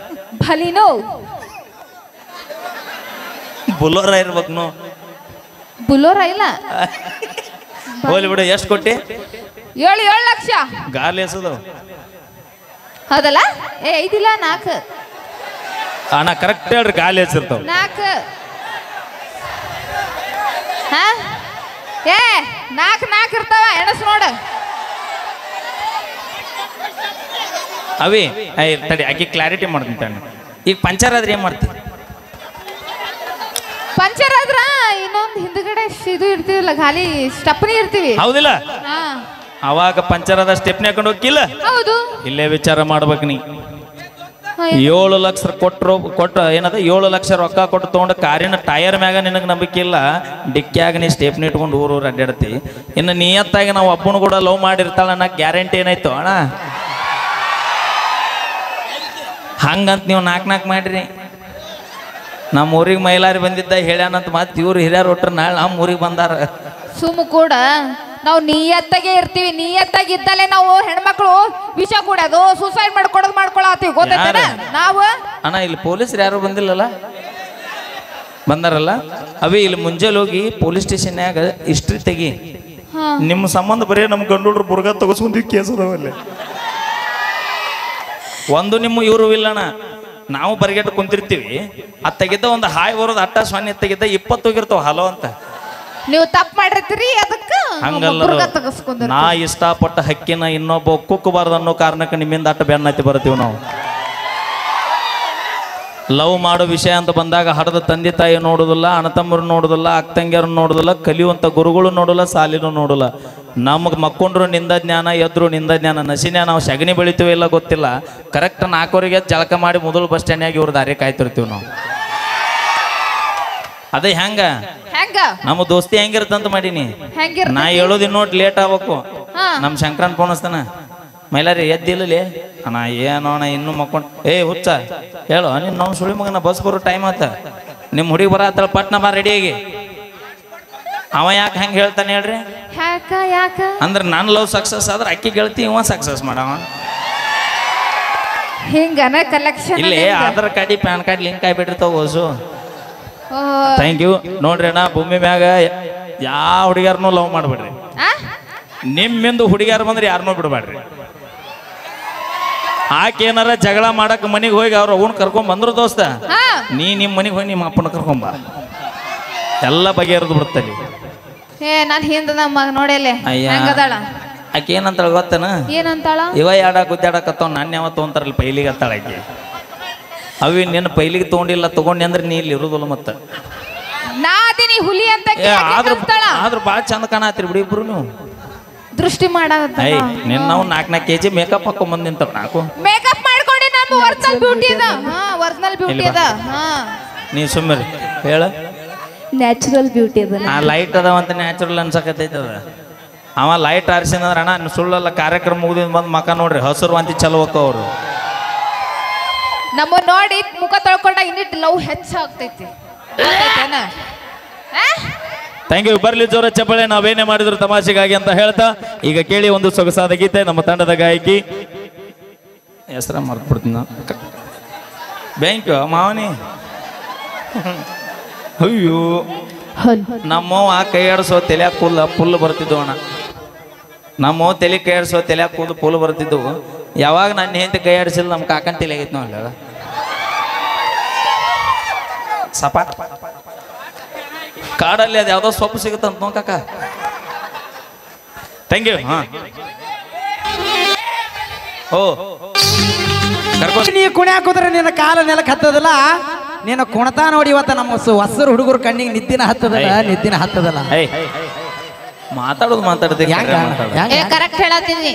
ಬಲಿನೋ ಬುಲೋರ ಇರ್ಬೇಕು. ಬುಲೋರ ಇಲ್ಲ, ಹೋಲಿ ಬಿಡು. ಎಷ್ಟು ಕೊಟ್ಟಿ? 7 ಲಕ್ಷ. ಗಾಲಿ ಎಸದು ಹೌದಲ್ಲ? 5 ಇಲ್ಲ 4. ಅಣ್ಣ ಕರೆಕ್ಟ್ ಹೇಳ್ರಿ, ಗಾಲಿ ಹೆಸರ್ತಾವ 4. 4 ಇರ್ತಾವ, ಎಣಸ್ ನೋಡ. ಅವಿ ತಡಿ, ಆಕಿ ಕ್ಲಾರಿಟಿ ಮಾಡ್ತೀನಿ ತಣ್ಣ. ಈಗ ಪಂಚರ್ ಆದ್ರೆ ಏನ್ ಮಾಡ್ತಿ? ಪಂಚರ್ ಆದ್ರ ಇನ್ನೊಂದು ಹಿಂದ್ಗಡೆ ಇದು ಇರ್ತೀವಲ್ಲ, ಖಾಲಿ ಸ್ಟಪ್ನಿ ಇರ್ತೀವಿ. ಹೌದಿಲ್ಲ? ಅವಾಗ ಪಂಚರ್ ಆದ ಸ್ಟೆಪ್ನಿ ಹಾಕೊಂಡು ಹೋಗಿಲ್ಲ? ಹೌದು. ಇಲ್ಲೇ ವಿಚಾರ ಮಾಡ್ಬೇಕು ನೀ. 7 ಲಕ್ಷ ಕೊಟ್ಟು ಏನದ 7 ಲಕ್ಷ ರೊಕ್ಕ ಕೊಟ್ಟು ತಗೊಂಡು ಕಾರಿನ ಟೈರ್ ಮ್ಯಾಗ ನಿನಗೆ ನಂಬಿಕೆ ಇಲ್ಲ, ಡಿಕ್ಕಿಯಾಗ ನೀ ಸ್ಟೆಪ್ನಿ ಇಟ್ಕೊಂಡು ಊರು ಅಡ್ಡಾಡ್ತಿ. ಇನ್ನು ನಿಯತ್ತಾಗಿ ನಾವು ಒಬ್ಬನು ಕೂಡ ಲವ್ ಮಾಡಿರ್ತಾಳ ಅನ್ನೋ ಗ್ಯಾರಂಟಿ ಏನಾಯ್ತು ಅಣ್ಣ? ಹಂಗಂತ ನೀವು 4 ಮಾಡ್ರಿ. ನಮ್ಮ ಊರಿಗೆ ಮೈಲಾರಿ ಬಂದಿದ್ದ ಹೇಳ್ಯಾನಂತ ಮತ್ತೆ ಇವ್ರು ಹಿರಿಯರು ಒಟ್ರ ನಾಳೆ ನಮ್ಮ ಊರಿಗೆ ಬಂದಾರ. ಸುಮ್ಮ ಕೂಡ ನಾವು ನಿಯತ್ತಾಗೆ ಇರ್ತೀವಿ. ನಿಯತ್ತಾಗಿ ಇದ್ದಲ್ಲೇ ನಾವು ಹೆಣ್ಮಕ್ಳು ವಿಷ ಕೂಡೋದು, ಸೂಸೈಡ್ ಮಾಡ್ಕೊಳತ್ತೀವಿ. ಗೊತ್ತೈತೆ ನಾವು? ಅಣ್ಣ ಇಲ್ಲಿ ಪೊಲೀಸರು ಯಾರು ಬಂದಿಲ್ಲಲ್ಲ? ಬಂದಾರಲ್ಲ? ಅವಿ ಇಲ್ಲಿ ಮುಂಜಾನೆ ಹೋಗಿ ಪೊಲೀಸ್ ಸ್ಟೇಷನ್ಯಾಗ ಹಿಸ್ಟ್ರಿ ತೆಗಿ. ನಿಮ್ಮ ಸಂಬಂಧ ಬರೀ ನಮ್ಮ ಗಂಡೋಡ್ರು ಬುರ್ಗ ತಗೋಸ್ಕೊಂಡಿ ಕೇಸ್ ಅದಾವಲ್ಲೇ. ಒಂದು ನಿಮ್ಮ ಇವರು ಇಲ್ಲಣ್ಣ, ನಾವು ಬರಿಗೆಟ್ಟು ಕುಂತಿರ್ತೀವಿ. ಅದು ತೆಗಿದ್ದ ಒಂದು ಹಾಯ್ ಬರೋದು ಅಟ್ಟ ಸೊನ್ನೆ ತೆಗಿದ್ದ 20 ಹೋಗಿರ್ತಾವ ಹಲೋ ಅಂತ. ನೀವು ತಪ್ಪು ಮಾಡಿರ್ತೀರಿ, ಅದಕ್ಕೆ ಹಂಗಲ್ಲ. ನಾ ಇಷ್ಟಪಟ್ಟ ಹಕ್ಕಿನ ಇನ್ನೊಬ್ಬ ಕುಕ್ಕಬಾರ್ದು ಅನ್ನೋ ಕಾರಣಕ್ಕೆ ನಿಮ್ಮಿಂದ ಅಟ್ಟ ಬೆನ್ನತ್ತಿ ಬರ್ತೀವಿ ನಾವು. ಲವ್ ಮಾಡೋ ವಿಷಯ ಅಂತ ಬಂದಾಗ ಹಡದ ತಂದೆ ತಾಯಿ ನೋಡೋದಿಲ್ಲ, ಅಣ್ಣತಮ್ಮರು ನೋಡೋದಿಲ್ಲ, ಅಕ್ಕಂಗಿಯರು ನೋಡೋದಿಲ್ಲ, ಕಲಿಯುವಂಥ ಗುರುಗಳು ನೋಡೋಲ್ಲ, ಸಾಲಿನೂ ನೋಡೋಲ್ಲ. ನಮಗೆ ಮಕ್ಕೊಂಡ್ರು ನಿಂದ ಜ್ಞಾನ, ಎದ್ರು ನಿಂದ ಜ್ಞಾನ. ನಸಿನ ನಾವು ಸಗಣಿ ಬೆಳಿತೀವಿ ಇಲ್ಲ ಗೊತ್ತಿಲ್ಲ. ಕರೆಕ್ಟ್ 4 ಜಳಕ ಮಾಡಿ ಮೊದಲು ಬಸ್ ಸ್ಟ್ಯಾಂಡ್ನಾಗ ಇವ್ರ ದಾರಿ ಕಾಯ್ತಿರ್ತೀವಿ ನಾವು. ಅದೇ ಹೆಂಗ ನಮ್ಮ ದೋಸ್ತಿ ಹೆಂಗಿರ್ತಂತ ಮಾಡೀನಿ. ನಾ ಹೇಳೋದು ಇನ್ನೋಟ್ ಲೇಟ್ ಆಗ್ಬೇಕು. ನಮ್ಮ ಶಂಕರನ್ ಪೋಣಿಸ್ತಾನ, ಮೈಲಾರಿ ಎದ್ದಿಲ್ಲೇ ಅಣ್ಣ, ಏನೋಣ ಇನ್ನೂ ಮಕ್ಕೊಂಡು. ಹುಚ್ಚ ಹೇಳು ನೀನು ನಾವು ಸುಳಿ ಮಗನ ಬಸ್ ಬರೋ ಟೈಮ್ ಆತ, ನಿಮ್ಮ ಹುಡುಗಿ ಬರತ್ತಳ ಪಟ್ನ ಬಾ ರೆಡಿಯಾಗಿ. ಅವ ಯಾಕೆ ಹೆಂಗೆ ಹೇಳ್ತಾನೆ ಹೇಳ್ರಿ? ಅಂದ್ರೆ ನನ್ನ ಲವ್ ಸಕ್ಸಸ್ ಆದ್ರೆ ಅಕ್ಕಿ ಗೆಳತಿ ಇವ ಸಕ್ಸಸ್ ಮಾಡವ. ಇಲ್ಲಿ Aadhaar card PAN card link ಆಗಿಬಿಟ್ಟಿರ್ತಾವ ಹೊಸು. Thank you. ನೋಡ್ರಿ ಅಣ್ಣ, ಭೂಮಿ ಮ್ಯಾಗ ಯಾವ ಹುಡುಗಿಯಾರನ್ನೂ ಲವ್ ಮಾಡ್ಬೇಡ್ರಿ. ನಿಮ್ಮಿಂದ ಹುಡುಗಿಯಾರು ಬಂದ್ರೆ ಯಾರನ್ನೂ ಬಿಡ್ಬೇಡ್ರಿ. ಆಕೆ ಏನಾರ ಜಗಳ ಮಾಡಕ್ ಮನೆಗೆ ಹೋಗಿ ಅವ್ರ ಅವನ್ ಕರ್ಕೊಂಡ್ ಬಂದ್ರು ದೋಸ್ತ, ನೀ ನಿಮ್ಮ ಮನೆಗೆ ಹೋಗಿ ನಿಮ್ಮ ಅಪ್ಪನ ಕರ್ಕೊಂಬ. ಎಲ್ಲ ಬಗೆಹರಿದು ಬಿಡ್ತಲ್ಲಿ. ಏ ನಾನ್ ಹಿಂದ ನಮ್ಮ ನೋಡಲೆ ಅಯ್ಯ. ಹೆಂಗದಾಳ ಆಕೆ ಏನಂತಾಳ ಗೊತ್ತನ? ಏನಂತಾಳ? ಇವ ಯಾಡ ಗುದ್ದಾಡಕತ್ತಾವ ನಾನು ಯಾವ ತೊಗೊಂತಾರಲ್ಲ ಪೈಲಿಗೆ ಅತ್ತಾಳ ಆಕೆ. ಅವಿ ನಿನ್ನ ಪೈಲಿಗೆ ತೊಗೊಂಡಿಲ್ಲ ತಗೊಂಡಿ ಅಂದ್ರೆ ನೀ ಇಲ್ಲಿ ಇರುದಿಲ್ಲ ಮತ್ತೆ. ನಾ ಅದೀನಿ ಹುಲಿ ಅಂತ ಆದ್ರೂ ಭಾಳ ಚಂದ ಕಾಣತ್ತೀರಿ ಬಿಡಿ ಇಬ್ರು ನೀವು. ದೃಷ್ಟಿ ಮಾಡಾಕತ್ತ ಐ ನಿನ್ನ ನಾವು 4 ಕೆಜಿ ಮೇಕಪ್ ಹಾಕೊಂಡ್ ಬಂದ್ ನಿಂತಾವ ನಾಲ್ಕು. ಮೇಕಪ್ ಮಾಡ್ಕೊಂಡಿ ನಮ್ಮ ಒರಿಜಿನಲ್ ಬ್ಯೂಟಿ ಅದ. ಹಾ ಒರಿಜಿನಲ್ ಬ್ಯೂಟಿ ಅದ. ಹಾ ನೀ ಸುಮ್ಮನೆ ಹೇಳ. ನ್ಯಾಚುರಲ್ ಬ್ಯೂಟಿ ಅದ. ಆ ಲೈಟ್ ಅದಾವಂತ ನ್ಯಾಚುರಲ್ ಅನ್ಸಕತ್ತೈತೆ ಅದ. ಅವ ಲೈಟ್ ಆರಿಸಿದ್ರೆ ಅಣ್ಣ ಸುಳ್ಳಲ್ಲ ಕಾರ್ಯಕ್ರಮ ಮುಗಿದಿಂದ ಬಂದು ಮಕ ನೋಡ್ರಿ ಹಸಿರು ವಾಂತಿ ಚಲೋ ಹೋಕ್ಕ ಅವರು. ನಮ್ಮ ನೋಡಿ ಮುಖ ತೊಳ್ಕೊಂಡ ಇನ್ನಿಟ್ಟು ಲವ್ ಹೆಚ್ಚಾಗ್ತೈತಿ. Thank you. ಬರ್ಲಿ ಜೋರ ಚಪ್ಪಳೆ. ನಾವೇನೇ ಮಾಡಿದ್ರು ತಮಾಷೆಗಾಗಿ ಅಂತ ಹೇಳ್ತಾ ಈಗ ಕೇಳಿ ಒಂದು ಸೊಗಸಾದ ಗೀತೆ. ನಮ್ಮ ತಂಡದ ಗಾಯಕಿ ಹೆಸರ ಮರ್ತ್ಬಿಡ್ತೀನಿ ಬ್ಯಾಂಕ್ ಮಾವನಿ. ಅಯ್ಯೋ ನಮ್ಮವ್ವ ಕೈ ಆಡಿಸೋ ತಲೆಯಾಗ ಫುಲ್ ಬರ್ತಿದ್ವು ಅಣ್ಣ. ನಮ್ಮವ್ವ ತಲೆ ಕೈ ಆಡಿಸೋ ತಲೆಯಾಗ ಫುಲ್ ಬರ್ತಿದ್ವು. ಯಾವಾಗ ನನ್ನ ಹೆಂಡತಿ ಕೈ ಆಡಿಸಿಲ್ಲ ನಮ್ಮ ಕಾಕನ್ ತಲೆ ಆಗೈತಿ ನಾವು ಸಪಾಟ್ ಕಾಡಲ್ಲಿ ಅದು ಯಾವುದೋ ಸೊಪ್ಪು ಸಿಗುತ್ತಂತ ನೋ ಕಾಕ. Thank you. ಹಾ ಓ ನೀ ಕುಣಿ ಹಾಕೋದ್ರೆ ನಿನ್ನ ಕಾಲ ನೆಲಕ್ಕೆ ಹತ್ತದಲ್ಲ. ನೀನು ಕುಣತಾ ನೋಡಿ ಇವತ್ತ ನಮ್ಮ ಹೊಸರು ಹುಡುಗರು ಕಣ್ಣಿಗೆ ನಿದ್ದಿನ ಹತ್ತದಲ್ಲ. ಮಾತಾಡೋದು ಮಾತಾಡ್ತೀವಿ. ಕರೆಕ್ಟ್ ಹೇಳತ್ತೀನಿ.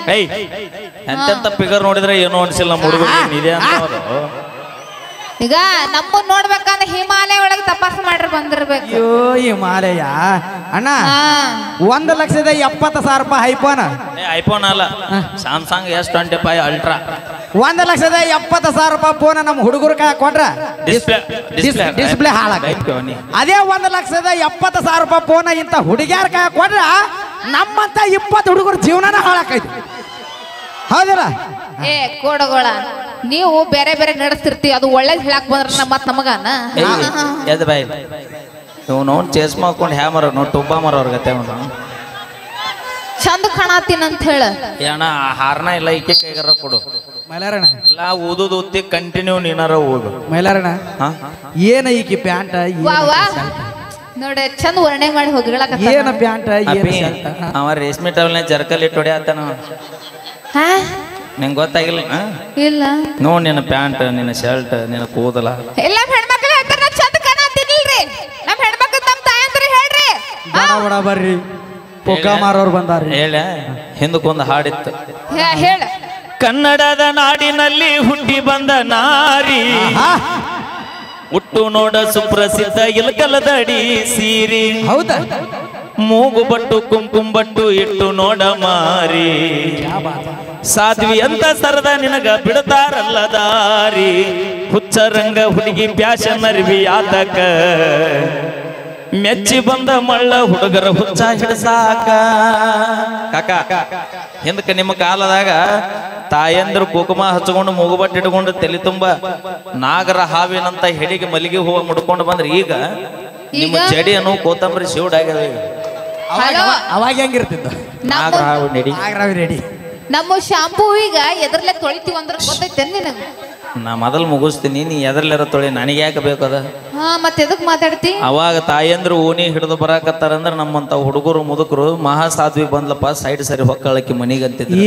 ಎಂತೆಂತ ಫಿಗರ್ ನೋಡಿದ್ರೆ ಏನೋ ಅನ್ಸಿಲ್ಲ ನಮ್ಮ ಹುಡುಗರು ಇದೆ ಅಂತ. ಈಗ ನಮ್ಮನ್ನ ನೋಡ್ಬೇಕಂದ್ರೆ ಹಿಮಾಲಯ ಒಳಗೆ ತಪಾಸಣೆ ಮಾಡ್ರಿ ಬಂದಿರ್ಬೇಕು. ಅಯ್ಯೋ ಹಿಮಾಲಯ ಅಣ್ಣ 1,70,70,000 ರೂಪಾಯಿ ಐಫೋನ್. ಐಫೋನ್ ಅಲ್ಲ ಸ್ಯಾಮ್ಸಂಗ್ S25 ಅಲ್ಟ್ರಾ. 1,70,70,000 ರೂಪಾಯಿ ಫೋನ್ ನಮ್ಮ ಹುಡುಗರು ಕೊಟ್ರ ಡಿಸ್ಪ್ಲೇ ಹಾಳಾಗೈತಿ. ಅದೇ 1,70,70,000 ರೂಪಾಯಿ ಫೋನ್ ಇಂತ ಹುಡುಗಿಯಾರ ಕೊಟ್ರ ನಮ್ಮಂತ 20 ಹುಡುಗರ ಜೀವನನ ಹಾಳಾಕೈತಿ. ಹೌದಲ್ಲ? ಏ ಕೋಡಗೋಳ ನೀವು ಬೇರೆ ಬೇರೆ ನಡೆಸ್ತಿರ್ತೀವಿ. ಅದು ಒಳ್ಳೇದ್ ಹೇಳಕ್ ಬಂದ್ರ ಮತ್ ನಮಗಾನ ಎದ್ ಬಾಯ್ ಇವ್ ಚೇಸ್ ಮಾಡ್ಕೊಂಡು ಹ್ಯಾ ಮರ ನೋಡಿ ಟುಬ್ಬ ಮರ ಅವ್ರಿಗೆ ಚಂದ ಕಾಣತೀನಿ ಅಂತ ಹೇಳ. ಏನ ಹಾರನ ಇಲ್ಲ ಈಕೆ ಕೈಗಾರ ಕೊಡು ಮೈಲಾರಣ. ಇಲ್ಲ ಓದೋದು ಓದ್ತಿ ಕಂಟಿನ್ಯೂ ನೀನಾರ ಓದು ಮೈಲಾರಣ. ಏನ ಈಕಿ ಪ್ಯಾಂಟ್ ನೋಡಿ ಚಂದ ವರ್ಣೆ ಮಾಡಿ ಹೋಗಿಗಳಕ. ಏನ ಪ್ಯಾಂಟ್ ಅವ ರೇಷ್ಮೆ ಟವಲ್ನ ಜರ್ಕಲ್ ಇಟ್ಟು ಹೊಡ್ಯಾತಾನ. ನಿಂಗೆ ಗೊತ್ತಾಗಿಲ್ಲ? ಇಲ್ಲ ನೋಡ್ ನಿನ್ನ ಪ್ಯಾಂಟ್ ನಿನ್ನ ಶರ್ಟ್ ನಿನ್ನ ಕೂದಲ ಎಲ್ಲ ಹೆಣ್ಮಕ್ಳು ಹೇಳ್ತಾರ ಚಂದ ಕಾಣತಿರ್ಲಿಲ್ರಿ. ನಮ್ ಹೆಣ್ಮಕ್ಳು ನಮ್ ತಾಯಂದ್ರಿ ಹೇಳ್ರಿ. ಬಡ ಬರ್ರಿ ಪೊಕ್ಕ ಮಾರೋರು ಬಂದಾರ್ರಿ. ಹೇಳ ಹಿಂದಕ್ಕೊಂದು ಹಾಡಿತ್ತು. ಹೇಳ. ಕನ್ನಡದ ನಾಡಿನಲ್ಲಿ ಹುಟ್ಟಿ ಬಂದ ನಾರಿ ಹುಟ್ಟು ನೋಡ ಸುಪ್ರಸಿದ್ಧ ಇಲ್ಕಲದಡಿ ಸೀರಿ. ಹೌದಾ? ಮೂಗು ಬಟ್ಟು ಕುಂಕುಂಬಟ್ಟು ಇಟ್ಟು ನೋಡ ಮಾರಿ ಸಾಧ್ವಿ ಅಂತ ಸರದ ನಿನಗ ಬಿಡ್ತಾರಲ್ಲ ದಾರಿ. ಹುಚ್ಚರಂಗ ಹುಡುಗಿ ಪ್ಯಾಶನ್ ಅರಿವಿ ಆತಕ ಮೆಚ್ಚಿ ಬಂದ ಮಳ್ಳ ಹುಡುಗರ ಹುಚ್ಚ ಹಿಡ್ಸಾಕ. ಕಾಕ ಹಿಂದಕ್ಕೆ ನಿಮ್ಮ ಕಾಲದಾಗ ತಾಯಂದ್ರು ಕುಕುಮ ಹಚ್ಕೊಂಡು ಮೂಗುಬಟ್ಟು ಇಟ್ಕೊಂಡು ತಲೆ ತುಂಬ ನಾಗರ ಹಾವಿನಂತ ಹೆಡಿಗೆ ಮಲ್ಲಿಗೆ ಹೂವು ಮುಡ್ಕೊಂಡು ಬಂದ್ರೆ ಈಗ ನಿಮ್ಮ ಜಡಿ ಅನ್ನೋ ಕೋತಂಬರಿ ಶಿವಡ್ ಆಗ್ಯದ. ಅವಾಗ ಹೆಂಗಿರ್ತಿದ್ದ ನಾಗರ ಹಾವು ರೆಡಿ. ನಮ್ಮ ಶಾಂಪೂ ಈಗ ಎದ್ರಲ್ಲೇ ತೊಳಿತೀವಿ ಅಂದ್ರೆ ಗೊತ್ತೈತೆ ನಿನಗ? ನಾ ಮೊದಲು ಮುಗಿಸ್ತೀನಿ, ನೀ ಎದ್ರಲ್ಲಿರೋ ತೊಳಿ ನನಗೆ ಯಾಕೆ ಬೇಕದ? ಮತ್ತೆ ಎದಕ್ ಮಾತಾಡ್ತಿ? ಅವಾಗ ತಾಯಂದ್ರು ಓಣಿ ಹಿಡಿದು ಬರಾಕತ್ತಾರಂದ್ರೆ ನಮ್ಮಂತ ಹುಡುಗರು ಮುದುಕರು ಮಹಾ ಸಾಧ್ವಿ ಬಂದ್ಲಪ್ಪ ಸೈಡ್ ಸರಿ ಹೊಕ್ಕಳಕ್ಕೆ ಮನಿಗೆ ಅಂತಿದ್ರು.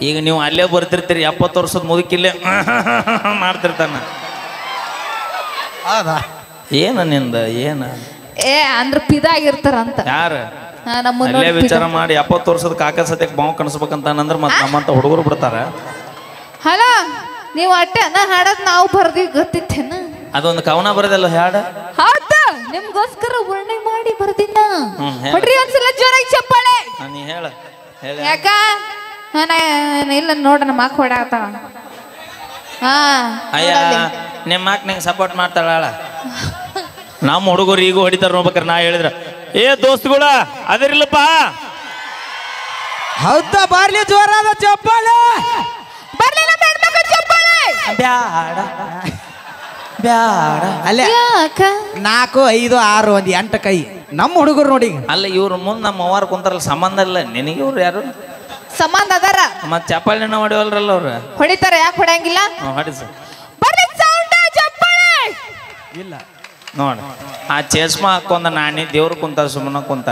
ಈಗ ನೀವು ಅಲ್ಲೇ ಬರ್ತಿರ್ತೀರಿ 70 ವರ್ಷದ ಮುದುಕಿಲ್ಲೇ ಮಾಡ್ತಿರ್ತಾನ. ಏನ ನಿಂದ ಏನ ಅಂದ್ರ ಪಿದಾಗಿರ್ತಾರಂತ ಯಾರು ಅಲ್ಲೇ ವಿಚಾರ ಮಾಡಿ 70 ವರ್ಷದ ಕಾಕ ಸತ್ಯಕ್ಕೆ ಬಾವು ಕಣಿಸ್ಬೇಕಂತ ಅಂದ್ರೆ ಮತ್ತೆ ನಮ್ಮಂತ ಹುಡುಗರು ಬಿಡ್ತಾರ. ಹಲೋ ನೀವು ಅಟ್ಟೆ ಹಾಡೋದ್ ನಾವು ಬರ್ದಿ ಗೊತ್ತಿತ್ತೇನ? ಅದೊಂದು ಕವನ ಬರದಲ್ಲ ಹಾಡ. ಹೌದಾ? ನಿಮ್ಗೋಸ್ಕರ ವರ್ಣೆ ಮಾಡಿ ಬರ್ದಿನ. ಹೊಡ್ರಿ ಒಂದ್ಸಲ ಜೋರಾಗಿ ಚಪ್ಪಾಳೆ. ನೀ ಹೇಳ ಯಾಕ ಇಲ್ಲ ನೋಡ ನಮ್ಮ ಅಕ್ಕ ಹೊಡಾತಾಳ. ಅಯ್ಯ ನಿಮ್ಮ ಅಕ್ಕ ನಂಗೆ ಸಪೋರ್ಟ್ ಮಾಡ್ತಾಳ. ನಮ್ಮ ಹುಡುಗರು ಈಗ ಹೊಡಿತಾರ ನೋಡ್ಬೇಕಾರೆ ನಾ ಹೇಳಿದ್ರ ಏ ದೋಸ್ತುಗಳ ಅದರಿಲ್ಲಪ್ಪ. ಹೌದಾ? ಬಾರ್ಲಿ ಜೋರಾದ ಚಪ್ಪಾಳೆ. ಬ್ಯಾಡ ಬ್ಯಾಡ ಅಲ್ಲೇ 4, 5, 6 1 8 ಕೈ ನಮ್ಮ ಹುಡುಗರು ನೋಡಿ. ಅಲ್ಲ ಇವ್ರ ಮುಂದೆ ನಮ್ಮ ಅವ್ವಾರ ಕುಂತಾರಲ್ಲ ಸಂಬಂಧ ಇಲ್ಲ ನಿನಗೆ. ಇವ್ರು ಯಾರು ಸಂಬಂಧ ಅದಾರ? ಮತ್ತೆ ಚಪ್ಪಾಳಿನ ಹೊಡಿವಲ್ರಲ್ಲ ಅವ್ರು. ಹೊಡಿತಾರ? ಯಾಕೆ ಹೊಡಂಗಿಲ್ಲ? ಹೊಡಿಸ ಇಲ್ಲ ನೋಡ ಆ ಚೇಸ್ಮಾ ಹಾಕೊಂಡ ನಾನಿ ದೇವ್ರು ಕುಂತ ಸುಮ್ಮನ ಕುಂತ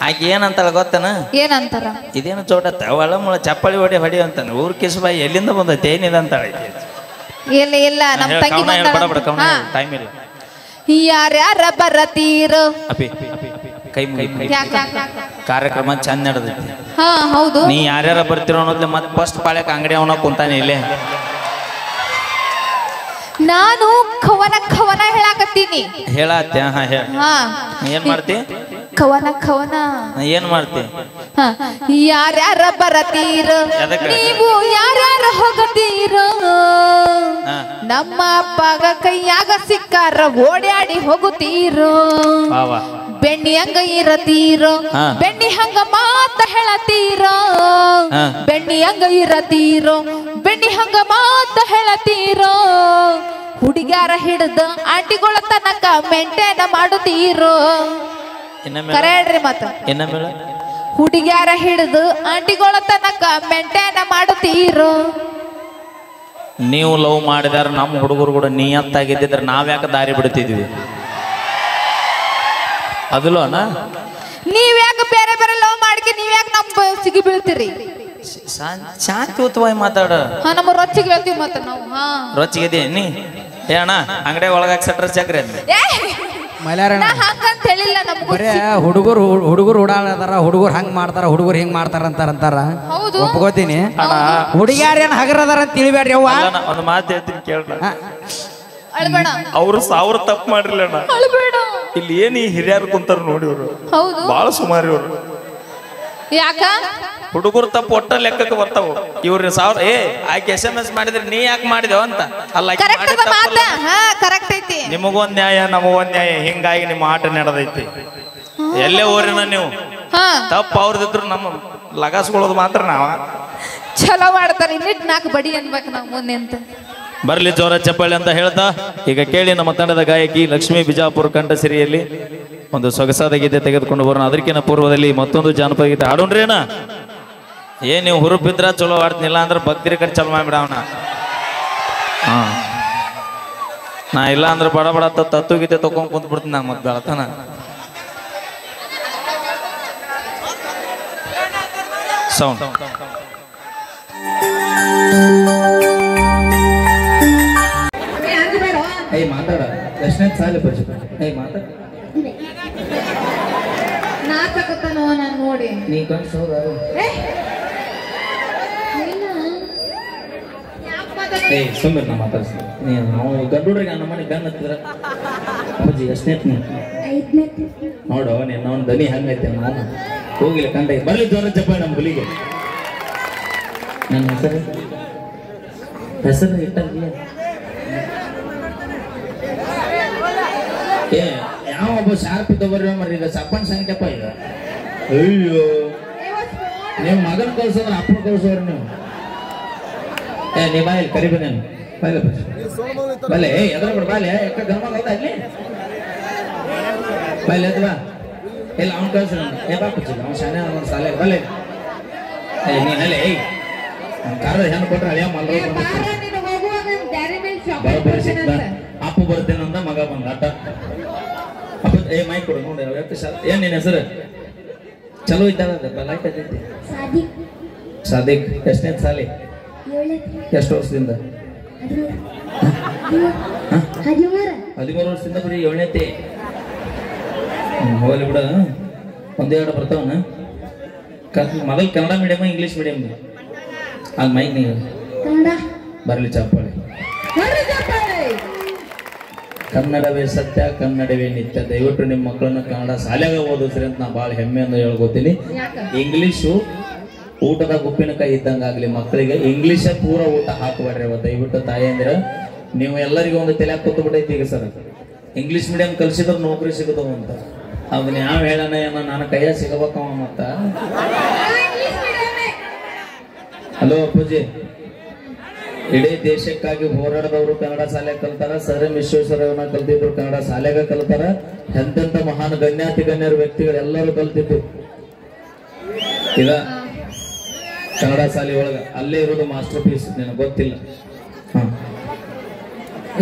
ಆಕೆ ಏನಂತಾಳ ಗೊತ್ತನ ಏನಂತಾರ ಇದೇನು ಚೋಟತ್ತ ಒಳ ಮುಳ ಚಪ್ಪಳಿ ಹೊಡಿ ಅಂತಾನೆ ಊರ್ ಕಿಸ್ಬಾಯಿ ಎಲ್ಲಿಂದ ಬಂದೈತೆ ಏನಿದೆ ಅಂತಾಳೆ ಇಲ್ಲ ಇಲ್ಲ ನಮ್ಮ ತಂಗಿ ಟೈಮ್ ಇಲ್ಲ ಯಾರ್ಯಾರ ಬರತೀರು ಅಪಿ ಕೈ ಮುಗಿ ಕಾರ್ಯಕ್ರಮ ಚಂದ ನಡೆದೈತಿ ಹಾ ಹೌದು ನೀ ಯಾರ್ಯಾರ ಬರ್ತಿರೋ ಅನ್ನೋದ್ಲೆ ಮತ್ತೆ ಫಸ್ಟ್ ಪಾಳ್ಯಕ್ಕೆ ಅಂಗಡಿ ಅವನ ಕುಂತಾನೆ ಇಲ್ಲೇ ನಾನು ಕವನ ಹೇಳಾಕತ್ತೀನಿ ಹೇಳತ್ತೆ ಹಾ ಹೇಳ ಹಾ ಏನ್ ಮಾಡ್ತಿ ಕವನ ಏನ್ ಮಾಡ್ತಿ ಯಾರ್ಯಾರ ಬರತೀರ ಎದಕ್ಕ? ನೀವು ಯಾರ್ಯಾರ ಹೋಗತೀರ ನಮ್ಮ ಅಪ್ಪಗ ಕೈಯಾಗ ಸಿಕ್ಕಾರ ಓಡ್ಯಾಡಿ ಹೋಗುತ್ತೀರೋ ವಾ ಬೆಣ್ಣಿ ಹಂಗ ಇರತೀರೋ ಹಾ. ಬೆಣ್ಣಿ ಹಂಗ ಮಾತ ಹೇಳತೀರೋ ಹಾ. ಬೆಣ್ಣಿ ಹಂಗ ಇರತೀರೋ ಬೆಣ್ಣಿ ಹಂಗ ಮಾತ ಹೇಳತೀರೋ ಹುಡುಗ್ಯಾರ ಹಿಡ್ದ ಆಂಟಿಗಳ ತನಕ ಮೇಂಟೈನ್ ಮಾಡುತ್ತೀರೋ ಇನ್ನೊಮ್ಮೆ ಕರೆ ಹೇಳ್ರಿ ಮತ್ತ ಇನ್ನೊಮ್ಮೆ ಹುಡುಗ್ಯಾರ ಹಿಡ್ದು ಆಂಟಿಗಳ ತನಕ ಮೇಂಟೈನ್ ಮಾಡುತ್ತೀರೋ ನೀವು ಲವ್ ಮಾಡಿದಾರ ನಮ್ಮ ಹುಡುಗರು ಕೂಡ ನಿಯತ್ತಾಗಿದ್ದಿದ್ರೆ ನಾವ್ಯಾಕೆ ದಾರಿ ಬಿಡ್ತಿದ್ವಿ ಅದಲ್ವನ ನೀವ್ಯಾಕ ಬೇರೆ ಬೇರೆ ಲವ್ ಮಾಡ್ಕೆ ನೀವ್ಯಾಕ ನಮ್ ಸಿಗಿ ಬೀಳ್ತೀರಿ ಶಾಂತಿಯುತವಾಗಿ ಮಾತಾಡ ಹಾ ನಮ್ಮ ರೊಚ್ಚಿಗೆ ಹೇಳ್ತೀವಿ ಮತ್ತ ನಾವು ಹಾ ರೊಚ್ಚಿಗಿದೆ ನೀ ಏ ಅಣ್ಣ ಅಂಗಡಿ ಒಳಗಾಗ ಸಟ್ರ ಚಕ್ರಿ ಅಂದ ಮಲ್ಯಾರಣ್ಣ ನಾ ಹಂಗಂತ ಹೇಳಿಲ್ಲ ನಮ್ಗೂ ಬರೇ ಹುಡುಗರು ಓಡಾಡದಾರ ಹುಡುಗರು ಹಂಗ್ ಮಾಡ್ತಾರ ಹುಡುಗರು ಹಿಂಗ್ ಮಾಡ್ತಾರ ಅಂತಾರ ಹೌದು. ಒಪ್ಕೋತೀನಿ ಅಣ್ಣ ಹುಡುಗಿಯಾರೇನ್ ಹಗರದಾರ ಅಂತ ತಿಳಿಬೇಡ್ರಿ ಅವ್ವ ಅಲ್ಲ, ನಾ ಒಂದು ಮಾತು ಹೇಳ್ತೀನಿ ಕೇಳ್ರ ಅಳ್ಬೇಡ ಅವ್ರು ಸಾವಿರ ತಪ್ಪು ಮಾಡಿರ್ಲಿ ಅಣ್ಣ ಅಳ್ಬೇಡ ಇಲ್ಲಿ ಏನ್ ಈ ಹಿರಿಯರು ಕುಂತಾರ ನೋಡಿ ಇವ್ರು ಹೌದು ಬಾಳ ಸುಮಾರು ಇವ್ರು ಯಾಕ ಹುಡುಗರು ತಪ್ಪು ಒಟ್ಟ ಲೆಕ್ಕಕ್ಕೆ ಬರ್ತಾವ ಇವ್ರ ಸಾವಿರ ಆಕೆ SMS ಮಾಡಿದ್ರೆ ನೀ ಯಾಕೆ ಮಾಡಿದೇವ ಅಂತ ಅಲ್ಲ ಆಕಿ ಕರೆಕ್ಟ್ ಮಾಡಿದ್ ಅದ ಮಾತ ತಪ್ಪಲ್ಲ. ಹಾ ಕರೆಕ್ಟ್ ಐತಿ ನಿಮಗೊಂದ್ ನ್ಯಾಯ ನಮಗೊಂದ್ ನ್ಯಾಯ ಹಿಂಗಾಗಿ ನಿಮ್ಮ ಆಟ ನಡೆದೈತಿ ಎಲ್ಲೇ ಊರಿನ ನೀವು ಹಾ ತಪ್ಪು ಅವ್ರದಿದ್ರು ನಮ್ಮ ಲಗಾಸ್ಕೊಳ್ಳೋದು ಮಾತ್ರ ನಾವ ಚಲೋ ಮಾಡ್ತಾರೆ ಇನ್ನಿಟ್ ನಾಲ್ಕು ಬಡಿ ಅನ್ಬೇಕು ನಾವು ಮುಂದೆ ಅಂತ ಬರ್ಲಿ ಜೋರ ಚಪ್ಪಾಳೆ ಅಂತ ಹೇಳ್ತಾ ಈಗ ಕೇಳಿ ನಮ್ಮ ತಂಡದ ಗಾಯಕಿ ಲಕ್ಷ್ಮೀ ಬಿಜಾಪುರ ಕಂಠಸಿರಿಯಲ್ಲಿ ಒಂದು ಸೊಗಸಾದ ಗೀತೆ ತೆಗೆದುಕೊಂಡು ಬರೋಣ ಅದಕ್ಕಿಂತ ಪೂರ್ವದಲ್ಲಿ ಮತ್ತೊಂದು ಜಾನಪದ ಗೀತೆ ಹಾಡೋಣ್ರಿ ಅಣ್ಣ ನೀವು ಹುರುಪಿದ್ರ ಚಲೋ ಆಡ್ತಿಲ್ಲ ಅಂದ್ರೆ ಭಕ್ತಿರ ಕಡೆ ಚಲೋ ಮಾಡ್ಬಿಡ ಅವನ ಹಾ ನಾ ಇಲ್ಲ ಅಂದ್ರೆ ಬಡ ಬಡ ತತ್ತು ಗೀತೆ ತಕೊಂಡ್ ಕುಂತ್ ಬಿಡ್ತೀನಿ ನಾ ಮತ್ತೆ ಬೆಳತನ ಸೌಂಡ್ ಏಯ್ ಮಾತಾಡ ಎಷ್ಟನೇ ಸಾಲ ಬಜ್ ಏಯ್ ಮಾತಾಡ ನಾಚಕತ್ತನೋ ನಾನು ನೋಡಿ ನೀ ಕನ್ಸ್ ಹೌದಾ ಏಯ್ ಸುಮ್ಮನೆ ನಾ ಮಾತಾಡ್ಸಿ ನೀನು ನಾವು ಗಂಡುಡ್ರಿಗೆ ನಮ್ಮ ಮನೆ ಗನ್ ಹತ್ತಿದ್ರ ಅಪ್ಪಾಜಿ ಎಷ್ಟನೇ ನೋಡು ನೀನು ಅವ್ನ ದನಿ ಹಂಗೈತೆ ನಾವು ಹೋಗಿಲ್ಲ ಕಂಡ ಬರ್ಲಿ ಜೋರ ಚಪ್ಪಾಳೆ ನಮ್ಮ ಹುಲಿಗೆ ನನ್ನ ಹೆಸರು ಇಟ್ಟಲ್ಲ ಏ ಯಾವ ಒಬ್ಬ ಶಾರ್ಪ್ ಇದ್ದವ್ರ ಮರಿ ಈಗ ಸಪ್ಪನ್ ಸಂಖ್ಯಪ್ಪ ಈಗ ಅಯ್ಯೋ ನೀವು ಮಗನ ಕಳ್ಸೋದ್ರ ಅಪ್ಪನ ಕಳ್ಸೋರು ನೀವು ಏ ನೀ ಬಾಯಲ್ಲಿ ಕರಿಬ ನಾನು ಬಾಯ್ಲ ಬಲೆ ಏ ಎದ್ರ ಬಿಡ ಬಾಲೆ ಯಾಕ ಗರ್ಮ ಹೌದಾ ಅಲ್ಲಿ ಬಾಯ್ಲ ಎದ್ ಬಾ ಇಲ್ಲ ಅವ್ನ ಕಳ್ಸ ಏ ಬಾ ಪಚ್ಚಿಲ್ಲ ಅವ್ನ ಶಾನೆ ಅವ್ನ ಸಾಲೆ ಬಲೆ ಏ ನೀನಲ್ಲೇ ಏಯ್ ಕಾರ ಹೆಣ್ಣು ಕೊಟ್ರೆ ಅಳಿಯ ಮಲ್ರ ಬರೋಬ್ಬರಿ ಸಿಕ್ತ ಅಪ್ಪ ಬರ್ತೇನಂದ ಮಗ ಬಂದ ಆಟ ಅಪ್ಪ ಏ ಮೈಕ್ ಕೊಡು ನೋಡಿ ಏನ್ ನಿನ್ನ ಹೆಸರು ಚಲೋ ಇದ್ದಾರ ಲೈಟ್ ಐತಿ ಸಾದಿಕ್ ಎಷ್ಟನೇ ಸಾಲಿ ಎಷ್ಟು ವರ್ಷದಿಂದ 13 ವರ್ಷದಿಂದ ಬರೀ 7ನೇತೆ ಹೋಗಲಿ ಬಿಡ ಒಂದೆರಡು ಬರ್ತಾವನ ಮೊದಲು ಕನ್ನಡ ಮೀಡಿಯಮ್ ಇಂಗ್ಲೀಷ್ ಮೀಡಿಯಮ್ ಅದು ಮೈಕ್ ನೀವು ಬರಲಿ ಚಾಪಾಳಿ ಕನ್ನಡವೇ ಸತ್ಯ ಕನ್ನಡವೇ ನಿತ್ಯ ದಯವಿಟ್ಟು ನಿಮ್ಮ ಮಕ್ಕಳನ್ನ ಕನ್ನಡ ಶಾಲೆಗೆ ಓದಿಸ್ರಿ ಅಂತ ನಾ ಭಾಳ ಹೆಮ್ಮೆಯಿಂದ ಹೇಳ್ಕೊತೀನಿ ಇಂಗ್ಲೀಷು ಊಟದ ಉಪ್ಪಿನಕಾಯಿ ಇದ್ದಂಗೆ ಆಗಲಿ ಮಕ್ಕಳಿಗೆ ಇಂಗ್ಲೀಷ ಪೂರ ಊಟ ಹಾಕಬೇಡ್ರಿ ದಯವಿಟ್ಟು ತಾಯಂದಿರ ನೀವು ಎಲ್ಲರಿಗೂ ಒಂದು ತಲೆ ಕೂತು ಬಿಟ್ಟೈತಿ ಈಗ ಸರ್ ಇಂಗ್ಲೀಷ್ ಮೀಡಿಯಂ ಕಲಿಸಿದ್ರೆ ನೌಕರಿ ಸಿಗುತ್ತವ ಅಂತ ಅದನ್ನ ಯಾವ ಹೇಳೋಣ ಏನೋ ನಾನು ಕೈಯ ಸಿಗಬೇಕವ ಮತ್ತ ಹಲೋ ಅಪ್ಪಾಜಿ ಇಡೀ ದೇಶಕ್ಕಾಗಿ ಹೋರಾಡದವರು ಕನ್ನಡ ಶಾಲೆ ಕಲ್ತಾರ ಸರ್ ಎಂ ವಿಶ್ವೇಶ್ವರಯ್ಯನ ಕಲ್ತಿದ್ರು ಕನ್ನಡ ಶಾಲೆಗ ಕಲ್ತಾರ ಎಂತೆಂತ ಮಹಾನ್ ಗಣ್ಯಾತಿ ಗಣ್ಯರ ವ್ಯಕ್ತಿಗಳು ಎಲ್ಲರೂ ಕಲ್ತಿದ್ರು ಈಗ ಕನ್ನಡ ಶಾಲೆ ಒಳಗ ಅಲ್ಲೇ ಇರೋದು ಮಾಸ್ಟರ್ ಪೀಸ್ ನಿನಗೆ ಗೊತ್ತಿಲ್ಲ ಹ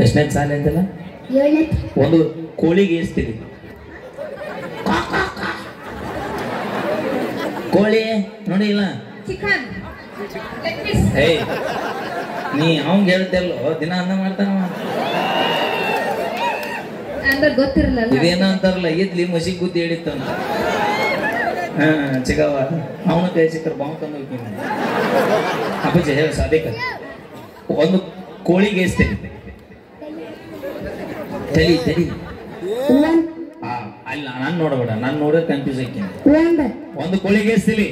ಎಷ್ಟನೇ ಶಾಲೆ ಅಂತಿಲ್ಲ ಒಂದು ಕೋಳಿಗೆ ಏಸ್ತೀರಿ ಕೋಳಿ ನೋಡಿ ಇಲ್ಲ ಚಿಕನ್ ಏಯ್ ನೀ ಅವಂಗ ಹೇಳ್ತಲ್ಲೋ ದಿನ ಅನ್ನ ಮಾಡ್ತಾನವ ಅಂದ್ರೆ ಗೊತ್ತಿರಲ್ಲ ಇದೇನ ಅಂತಾರಲ್ಲ ಇದ್ಲಿ ಮಸಿ ಗುದ್ದಿ ಹಿಡಿತಂತ ಚಿಕ್ಕವ ಅವನ ಕೈ ಸಿಕ್ಕರ್ ಬಾವು ತಂದು ಹೋಗ್ತೀನಿ ಅಪ್ಪಾಜಿ ಹೇಳ ಸಾಧಿಕ ಒಂದು ಕೋಳಿಗೆ ಏಸ್ತೀರಿ ತಲಿ ತಲಿ ಅಲ್ಲ ನಾನು ನೋಡಬೇಡ ನಾನು ನೋಡಿದ್ರೆ ಕನ್ಫ್ಯೂಸ್ ಆಕೀನಿ ಒಂದು ಕೋಳಿಗೆ ಏಸ್ತಿಲಿ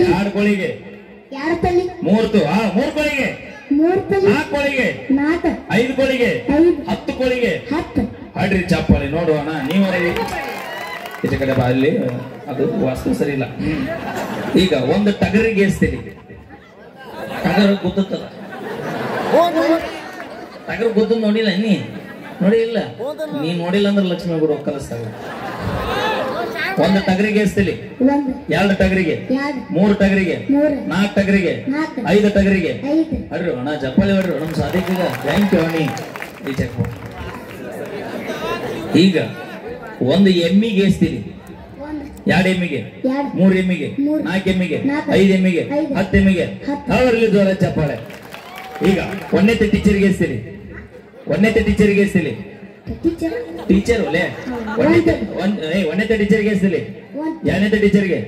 ಎರಡು ಕೋಳಿಗೆ ಮೂರು ಕೋಳಿಗೆ 4 ಕೋಳಿಗೆ 5 ಕೋಳಿಗೆ 10 ಕೋಳಿಗೆ ಹಾಡ್ರಿ ಚಪ್ಪಾಳಿ ನೋಡುವಣ ನೀವೇ ಈಚೆ ಕಡೆ ಬಾ ಅಲ್ಲಿ ಅದು ವಾಸ್ತು ಸರಿ ಇಲ್ಲ ಈಗ ಒಂದು ಟಗರಿಗೆ ಏಸ್ತೀರಿ ಟಗರ್ ಗುದ್ದುತ್ತದ ಟಗರ್ ಗುದ್ದು ನೋಡಿಲ್ಲ ನೋಡಿ ಇಲ್ಲ ನೀ ನೋಡಿಲ್ಲ ಅಂದ್ರೆ ಲಕ್ಷ್ಮೀ ಗುರು ಕಲಿಸ್ತಾರೆ ಒಂದು ಟಗರಿಗೆ ಏಸ್ತಿಲಿ 2 ಟಗರಿಗೆ 3 ಟಗರಿಗೆ 4 ಟಗರಿಗೆ 5 ಟಗರಿಗೆ ಅಡ್ರಿ ಅಣ್ಣ ಚಪ್ಪಾಳಿ ಹೊಡ್ರಿ ನಮ್ ಸಾಧಿಕ ಥ್ಯಾಂಕ್ ಯು ಅಣ್ಣಿ ಈಗ ಒಂದು ಎಮ್ಮಿಗೆ ಏಸ್ತೀರಿ 2 ಎಮ್ಮಿಗೆ 3 ಎಮ್ಮಿಗೆ 4 ಎಮ್ಮಿಗೆ 5 ಎಮ್ಮಿಗೆ 10 ಎಮ್ಮಿಗೆ ಅವರಲ್ಲಿ ಜೋರ ಚಪ್ಪಾಳೆ ಈಗ 1ನೇ ಟೀಚರ್ಗೆ ಏಸ್ತೀರಿ 1ನೇ ಟೀಚರ್ಗೆ ಏಸ್ತಿಲಿ ಟೀಚರ್ ಒಲೆ 1ನೇ ಟೀಚರ್ಗೆ ಏಸ್ತಿಲಿ 2ನೇ ಟೀಚರ್ಗೆ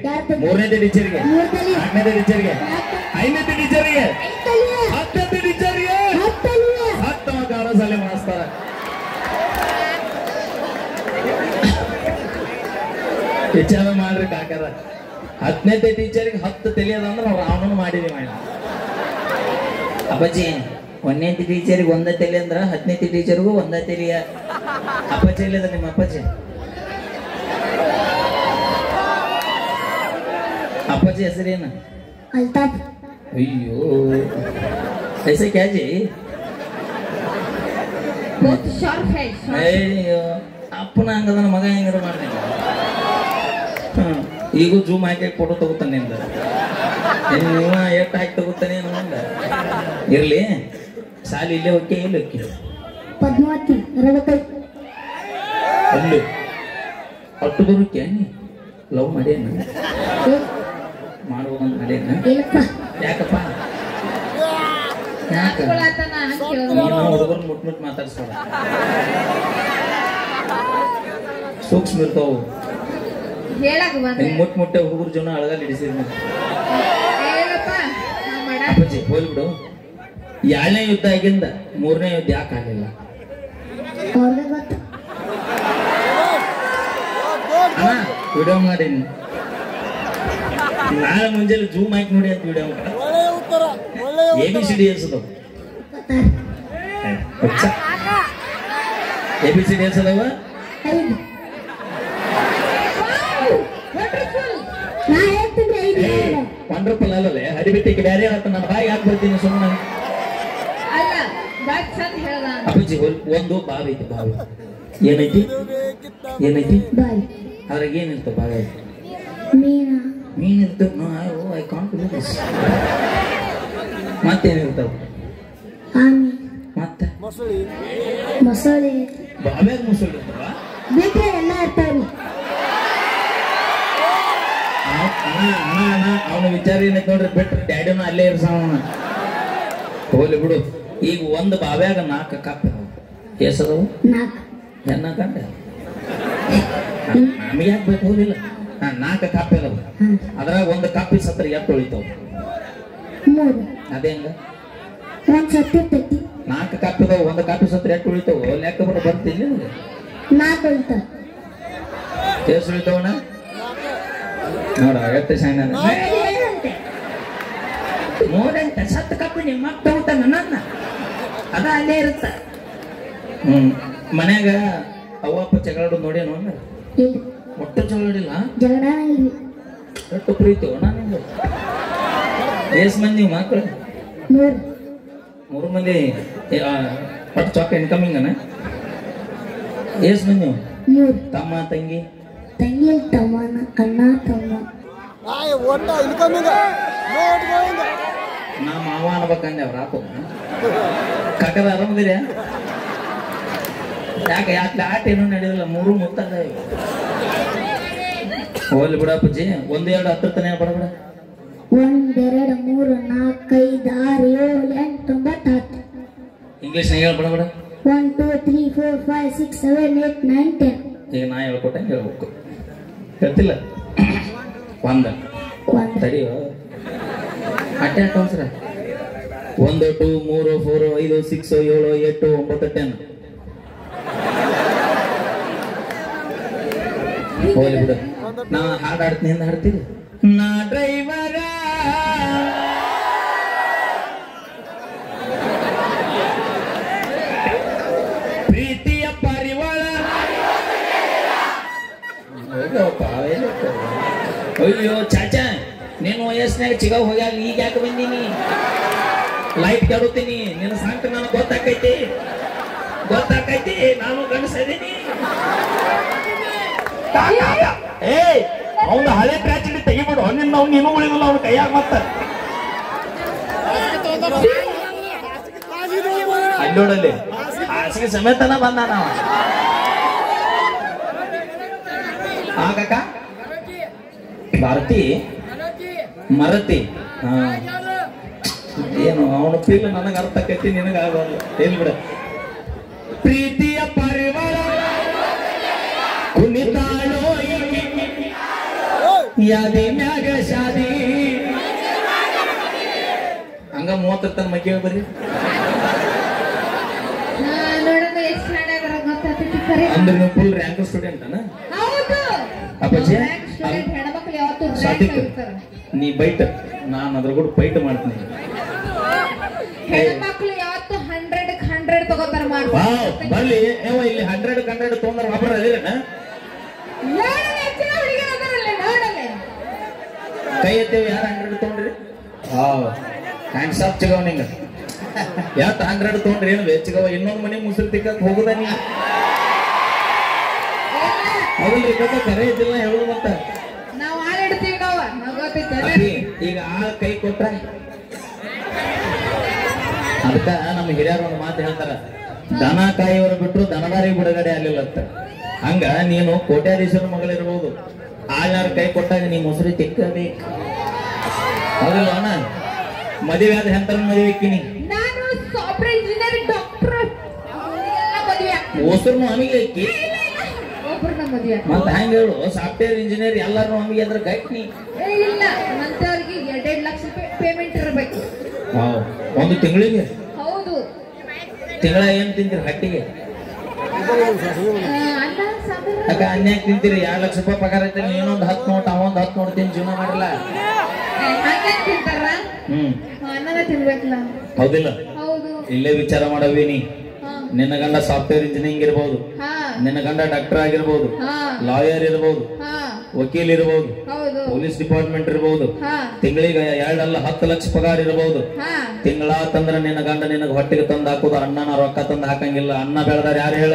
3ನೇ ಟೀಚರ್ಗೆ 4ನೇ ಟೀಚರ್ಗೆ 5ನೇ ಟೀಚರ್ಗೆ 10ನೇ ಟೀಚರ್ಗೆ 10 ಮಕ್ಕಳ ಸಾಲೆ ಮಾಡಿಸ್ತಾರ ವಿಚಾರ ಮಾಡ್ರಿ ಕಾಕಾರ 10ನೇ ಟೀಚರ್ಗೆ 10 ತಿಳಿಯದ ಅಂದ್ರೆ ನಾವು ಅವನನ್ನು ಮಾಡಿದೀವಿ ಮಾಡಿ ಅಪ್ಪಾಜಿ 1ನೇ ಟೀಚರ್ಗೆ 1 ತಲೆ ಅಂದ್ರ 10ನೇ ಟೀಚರ್ಗೂ 1 ತಲೆಯ ಅಪ್ಪಾಜಿ ಇಲ್ಲದ ನಿಮ್ಮ ಅಪ್ಪಾಜಿ ಅಪ್ಪಾಜಿ ಹೆಸರೇನು ಅಲ್ತಾಫ್ ಅಯ್ಯೋ ऐसे क्या जी बहुत शार्प है ಅಯ್ಯೋ ಅಪ್ಪನ ಹಂಗದ ಮಗ ಹೆಂಗಾರ ಮಾಡ್ದೆ ಈಗೂ ಜೂಮ್ ಹಾಕಿ ಫೋಟೋ ತಗೋತಾನೆ ನಿಂದ ನೀವ ಎಷ್ಟು ಹಾಕಿ ತಗೋತಾನೆ ನಂದ ಇರ್ಲಿ ಸಾಲಿ ಇಲ್ಲೇ ಹೋಗಿ ಎಲ್ಲಿ ಹೋಗಿ ಪದ್ಮಾವತಿ ರವಕೈ ಅಲ್ಲಿ ಅಟ್ಟು ಬರೋಕೆ ನೀ ಲವ್ ಮಾಡ್ಯಾನ ಮಾಡ್ಬೋದಂತ ಮಾಡ್ಯಾನ ಏನಪ್ಪ ಯಾಕಪ್ಪ ಯಾಕ ನೀನು ಹುಡುಗರು ಮುಟ್ ಮಾತಾಡ್ಸೋಣ ಸೂಕ್ಷ್ಮ ಇರ್ತಾವು ಹೇಳಕ್ ಬಂದೆ ಮುಟ್ಟೆ ಹುಡುಗರು ಜನ ಅಳಗಲ್ಲಿ ಹಿಡಿಸಿದ್ವಿ ಹೇಳಪ್ಪ ಅಪ್ಪಾಜಿ ಹೋಲ್ಬಿಡು 2ನೇ ಯುದ್ಧ ಆಗಿಂದ 3ನೇ ಯುದ್ಧ ಯಾಕೆ ಆಗಲಿಲ್ಲ ಅವ್ರಿಗೆ ಗೊತ್ತು ಅಣ್ಣ ವಿಡಿಯೋ ಮಾಡೀನಿ ನಾಳೆ ಮುಂಜಾನೆ ಜೂಮ್ ಹಾಕಿ ನೋಡಿ ಅಂತ ವಿಡಿಯೋ ABCD ಎಲ್ಸದವು ABCD ಎಲ್ಸದವ 5 ನಾ ಹೇಳ್ತೀನಿ 5 ವಂಡರ್ಫುಲ್ ಅಲ್ಲೇ ಹರಿಬಿಟ್ಟಿಗೆ ಬೇರೆ ಆತ ನಾನು ಬಾಯಿ ಹಾಕಿ ಬರ್ತೀನಿ ಸುಮ್ಮನೆ ಅಲ್ಲ ಬಾಯ್ ಚಂದ ಹೇಳ್ದ ಅಪ್ಪಾಜಿ ಒಂದು ಬಾವಿ ಐತಿ ಬಾವಿ ಏನೈತಿ ಬಾಯ್ ಅದ್ರಾಗ ಏನಿರ್ತ ಬಾವಿ ಮೀನಾ ಮೀನ್ ಇರ್ತದ no I can't believe this ಮತ್ತೇನಿರ್ತಾವ ಆಮಿ ಮತ್ತೆ ಮೊಸಳೆ ಬಾವ್ಯಾಗ ಮುಸುಳಿ ಇರ್ತವ ಬೇಕ್ರೆ ಎಲ್ಲ ಇರ್ತಾವ್ರಿ ಅವನ ವಿಚಾರ ಏನೈತಿ ನೋಡ್ರಿ ಬಿಟ್ರೆ ಡ್ಯಾಡಿನ ಅಲ್ಲೇ ಇರ್ಸವನ ಹೋಗ್ಲಿ ಬಿಡು ಈಗ ಒಂದು ಬಾವ್ಯಾಗ 4 ಕಪ್ ಎಸದವು 4 ಹೆಣ್ಣ ಕಂಡ ನಮಗೆ ಯಾಕೆ ಬೇಕು ಹೋಗಿಲ್ಲ 4 ಕಪ್ ಅದಾವ ಅದ್ರಾಗ ಒಂದು ಕಪ್ಪಿ ಸತ್ರ ಎಷ್ಟು ಉಳಿತಾವ 3 ಅದೇ ಹಂಗ ಒಂದ್ ಸತಿ ತಟ್ಟಿ 4 ಕಪ್ ಅದಾವ ಒಂದು ಕಪ್ಪಿ ಸತ್ರ ಎಷ್ಟು ಉಳಿತಾವ ಲೆಕ್ಕ ಬರ ಬರ್ತಿಲ್ಲ 4 ಉಳ್ತ ಎಷ್ಟು ಉಳಿತಾವಣ್ಣ ನೋಡ ಎಷ್ಟು ಶಾನ ಮೂರಂತ 10 ಕಪ್ಪಿ ನಿಮ್ಮ ಮಕ್ಕ ತಗೋತಾನ ನನ್ನ ಅದ ಅಲ್ಲೇ ಇರುತ್ತ ಮನ್ಯಾಗ ಅವ್ವಪ್ಪ ಜಗಳಾಡು ನೋಡೇನು ಅಂದ ಇಲ್ಲ ಒಟ್ಟು ಜಗಳಾಡಿಲ್ಲ ಜಗಳ ಇಲ್ಲ ಎಷ್ಟು ಪ್ರೀತಿ ನಾನು ಎಸ್ ಮಂದಿ ಮಕ್ಕಳು 3 ಮಂದಿ ಒಟ್ಟು ಚೊಕ್ಕ ಇನ್ಕಮಿಂಗ್ ಅನ ಎಸ್ ಮಂದಿ 3 ತಮ್ಮ ತಂಗಿ ತಂಗಿ ತಮ್ಮನ ಅಣ್ಣ ತಮ್ಮ ನಾ ಮಾವ ಅನ್ಬೇಕಂದೆ ಅವ್ರ ಹಾಕೋ ಕಾಕದ ಆರಾಮದಿರ ಯಾಕೆ ಆಟ ಏನೂ ನಡೆದಿಲ್ಲ, ಮೂರು ಮುತ್ತಾಗ ಹೋಗ್ಲಿ ಬಿಡಪ್ಪಜ್ಜಿ. 1 2 10 ತನ ಬಡಬೇಡ. 1 2 3 4 5 6 7 8 9 10. ಇಂಗ್ಲೀಷ್ನಾಗ ಹೇಳಿ ಬಡಬೇಡ. 1 2 3 4 5 6 7 8 9 10. ಈಗ ನಾ ಹೇಳ್ಕೊಟ್ಟೆ ಹೇಳ್ಬೇಕು, ಹೇಳ್ತಿಲ್ಲ. 1 ತಡಿಯೋ ಅಟ್ಟೆ ಅನ್ಸರ. 1 2 3 4 5 6 7 8 9 10. ಹೋಗ್ಲಿ ಬಿಡು, ನಾ ಹಾಡು ಹಾಡ್ತೀನಿ, ಹಿಂದೆ ಹಾಡ್ತೀವಿ. ನಾ ಡ್ರೈವರ ಪ್ರೀತಿಯ ಪರಿವಾರ. ಅಯ್ಯೋ ಚಾಚಾ, ನೀನು ವಯಸ್ಸಿನಾಗ ಚಿಗಾವ್ ಹೋಗ್ಯಾಗ ಈಗ ಯಾಕೆ ಬಂದೀನಿ? ಲೈಟ್ ಕೆಡುತ್ತೀನಿ, ನಿನ್ನ ಸಾಂಕ್ ನನಗೆ ಗೊತ್ತಾಕೈತಿ, ನಾನು ಗಂಡಸದೀನಿ. ಏಯ್ ಅವನ ಹಳೆ ಪ್ಯಾಚಡಿ ತೆಗಿಬಿಡು, ನೀನು ಉಳಿದಿಲ್ಲ ಅವ್ನ ಕೈಯಾಗ. ಮತ್ತ ಅಲ್ಲೋಡಲ್ಲಿ ಹಾಸಿಗೆ ಸಮೇತನ ಬಂದ ನಾವ. ಕಾಕ ಭಾರತಿ ಮರತಿ. ಹಾ ಏನು ಅವನ ಫೀಲ್ ನನಗೆ ಅರ್ಥ ಆಕೈತಿ, ನಿನಗಾಗಲ್ಲ. ಹೇಳ್ಬಿಡ. ಪ್ರೀತಿಯ ಪರಿವಾರ ಕುಣಿತಾಳೋ ಯಾದಿ ಮ್ಯಾಗ ಶಾದಿ. ಹಂಗ 30 ತನ ಮಕ್ಕಳ ಬರ್ರಿ ಅಂದ್ರೆ ನೀವು ಫುಲ್ ರ್ಯಾಂಕ್ ಸ್ಟೂಡೆಂಟ್ ಅಣ್ಣ. ಅಪ್ಪಾಜಿ ನೀ ಬೈಟ್, ನಾನು ಅದ್ರ ಕೂಡ ಬೈಟ್ ಮಾಡ್ತೀನಿ. ಹೆಣ್ಮಕ್ಳು ಯಾವತ್ತು 100 ತಗೋತಾರ. ಬರ್ಲಿ ಇಲ್ಲಿ 100 ತೊಗೊಂಡ್ರ ಒಬ್ಬರ ಅದೇನ ಕೈ ಎತ್ತೇವೆ. ಯಾರು 100 ತೊಗೊಂಡ್ರಿ? ಹ್ಯಾಂಡ್ಸ್ ಆಫ್ ಚಿಗವ. ನಿಂಗ ಯಾವತ್ತು 100 ತೊಗೊಂಡ್ರಿ? ಏನು ಚಿಗವ ಇನ್ನೊಂದು ಮನೆ ಮುಸುರು ತಿಕ್ಕಕ್ ಹೋಗುದ ನೀ? ಅದ್ರಲ್ಲಿ ಕರೆ ಇದ್ದಿಲ್ಲ ಹೇಳುದು. ಮತ್ತ ನಾವು ಆಡಿಡ್ತೀವಿ, ಈಗ ಆ ಕೈ ಕೊಟ್ರ ಅದಕ್ಕ ನಮ್ಮ ಹಿರಿಯರು ಒಂದು ಮಾತು ಹೇಳ್ತಾರ, ದನ ಕಾಯಿಯವರು ಬಿಟ್ರು ದನದಾರಿಗೆ ಬಿಡುಗಡೆ ಆಗ್ಲಿಲ್ಲ ಅಂತ. ಹಂಗ ನೀನು ಕೋಟ್ಯಾಧೀಶರ ಮಗಳಿರ್ಬೋದು, ಯಾರ ಕೈ ಕೊಟ್ಟಾಗ ನೀ ಮೊಸರಿ ತಿಕ್ಕಬೇಕು. ಹೌದಿಲ್ಲ ಅಣ್ಣ? ಮದುವೆ ಆದ ಹೆಂತರ ಮದುವೆ ಇಕ್ಕಿನಿ. ನಾನು ಸಾಫ್ಟ್ವೇರ್ ಇಂಜಿನಿಯರ್, ಡಾಕ್ಟರ್ ಓಸರ್ನು ಅಮಿಗೆ ಇಕ್ಕಿ. ಒಬ್ಬರನ್ನ ಮದುವೆ ಮತ್ತ ಹೆಂಗ ಹೇಳು? ಸಾಫ್ಟ್ವೇರ್ ಇಂಜಿನಿಯರ್ ಎಲ್ಲಾರು ಅಮಿಗೆ ಅಂದ್ರೆ ಗಟ್ನಿ ಇಲ್ಲ. ಅಂತವ್ರಿಗೆ 2 ಲಕ್ಷ ರೂಪಾಯಿ ಪೇಮೆಂಟ್ ಇರಬೇಕು. ಒಂದು ತಿಂಗಳಿಗೆ. ಹೌದು. ತಿಂಗಳ ಏನ್ ತಿಂತೀರಿ ಹಟ್ಟಿಗೆ? ಅನ್ನ ಸಾಂಬಾರು. ಅಕ್ಕ ಅನ್ಯಾಕ್ ತಿಂತೀರಿ? 2 ಲಕ್ಷ ರೂಪಾಯಿ ಪಗಾರ ಐತೆ, ನೀನೊಂದು 10 ನೋಟ್ ಅವೊಂದು 10 ನೋಟ್ ತಿಂದು ಜೀವನ ಮಾಡಿಲ್ಲ. ತಿಂತಾರ ಅನ್ನನ ತಿನ್ಬೇಕಲ್ಲ. ಹೌದಿಲ್ಲ? ಹೌದು. ಇಲ್ಲೇ ವಿಚಾರ ಮಾಡವಿ. ನೀ ನಿನ್ನ ಗಂಡ ಸಾಫ್ಟ್ವೇರ್ ಇಂಜಿನಿಯರಿಂಗ್ ಇರ್ಬೋದು, ನಿನ್ನ ಗಂಡ ಡಾಕ್ಟರ್ ಆಗಿರ್ಬೋದು, ಲಾಯರ್ ಇರ್ಬೋದು, ವಕೀಲ್ ಇರ್ಬೋದು, ಪೊಲೀಸ್ ಡಿಪಾರ್ಟ್ಮೆಂಟ್ ಇರ್ಬೋದು. ತಿಂಗಳಿಗೆ 2 ಅಲ್ಲ 10 ಲಕ್ಷ ಪಗಾರ ಇರ್ಬೋದು. ತಿಂಗಳ ತಂದ್ರ ನಿನ್ನ ಗಂಡ ನಿನಗ ಹೊಟ್ಟೆಗೆ ತಂದು ಹಾಕೋದು, ಅಣ್ಣನ ರೊಕ್ಕ ತಂದು ಹಾಕಂಗಿಲ್ಲ. ಅನ್ನ ಬೆಳೆದಾರ ಯಾರು ಹೇಳ?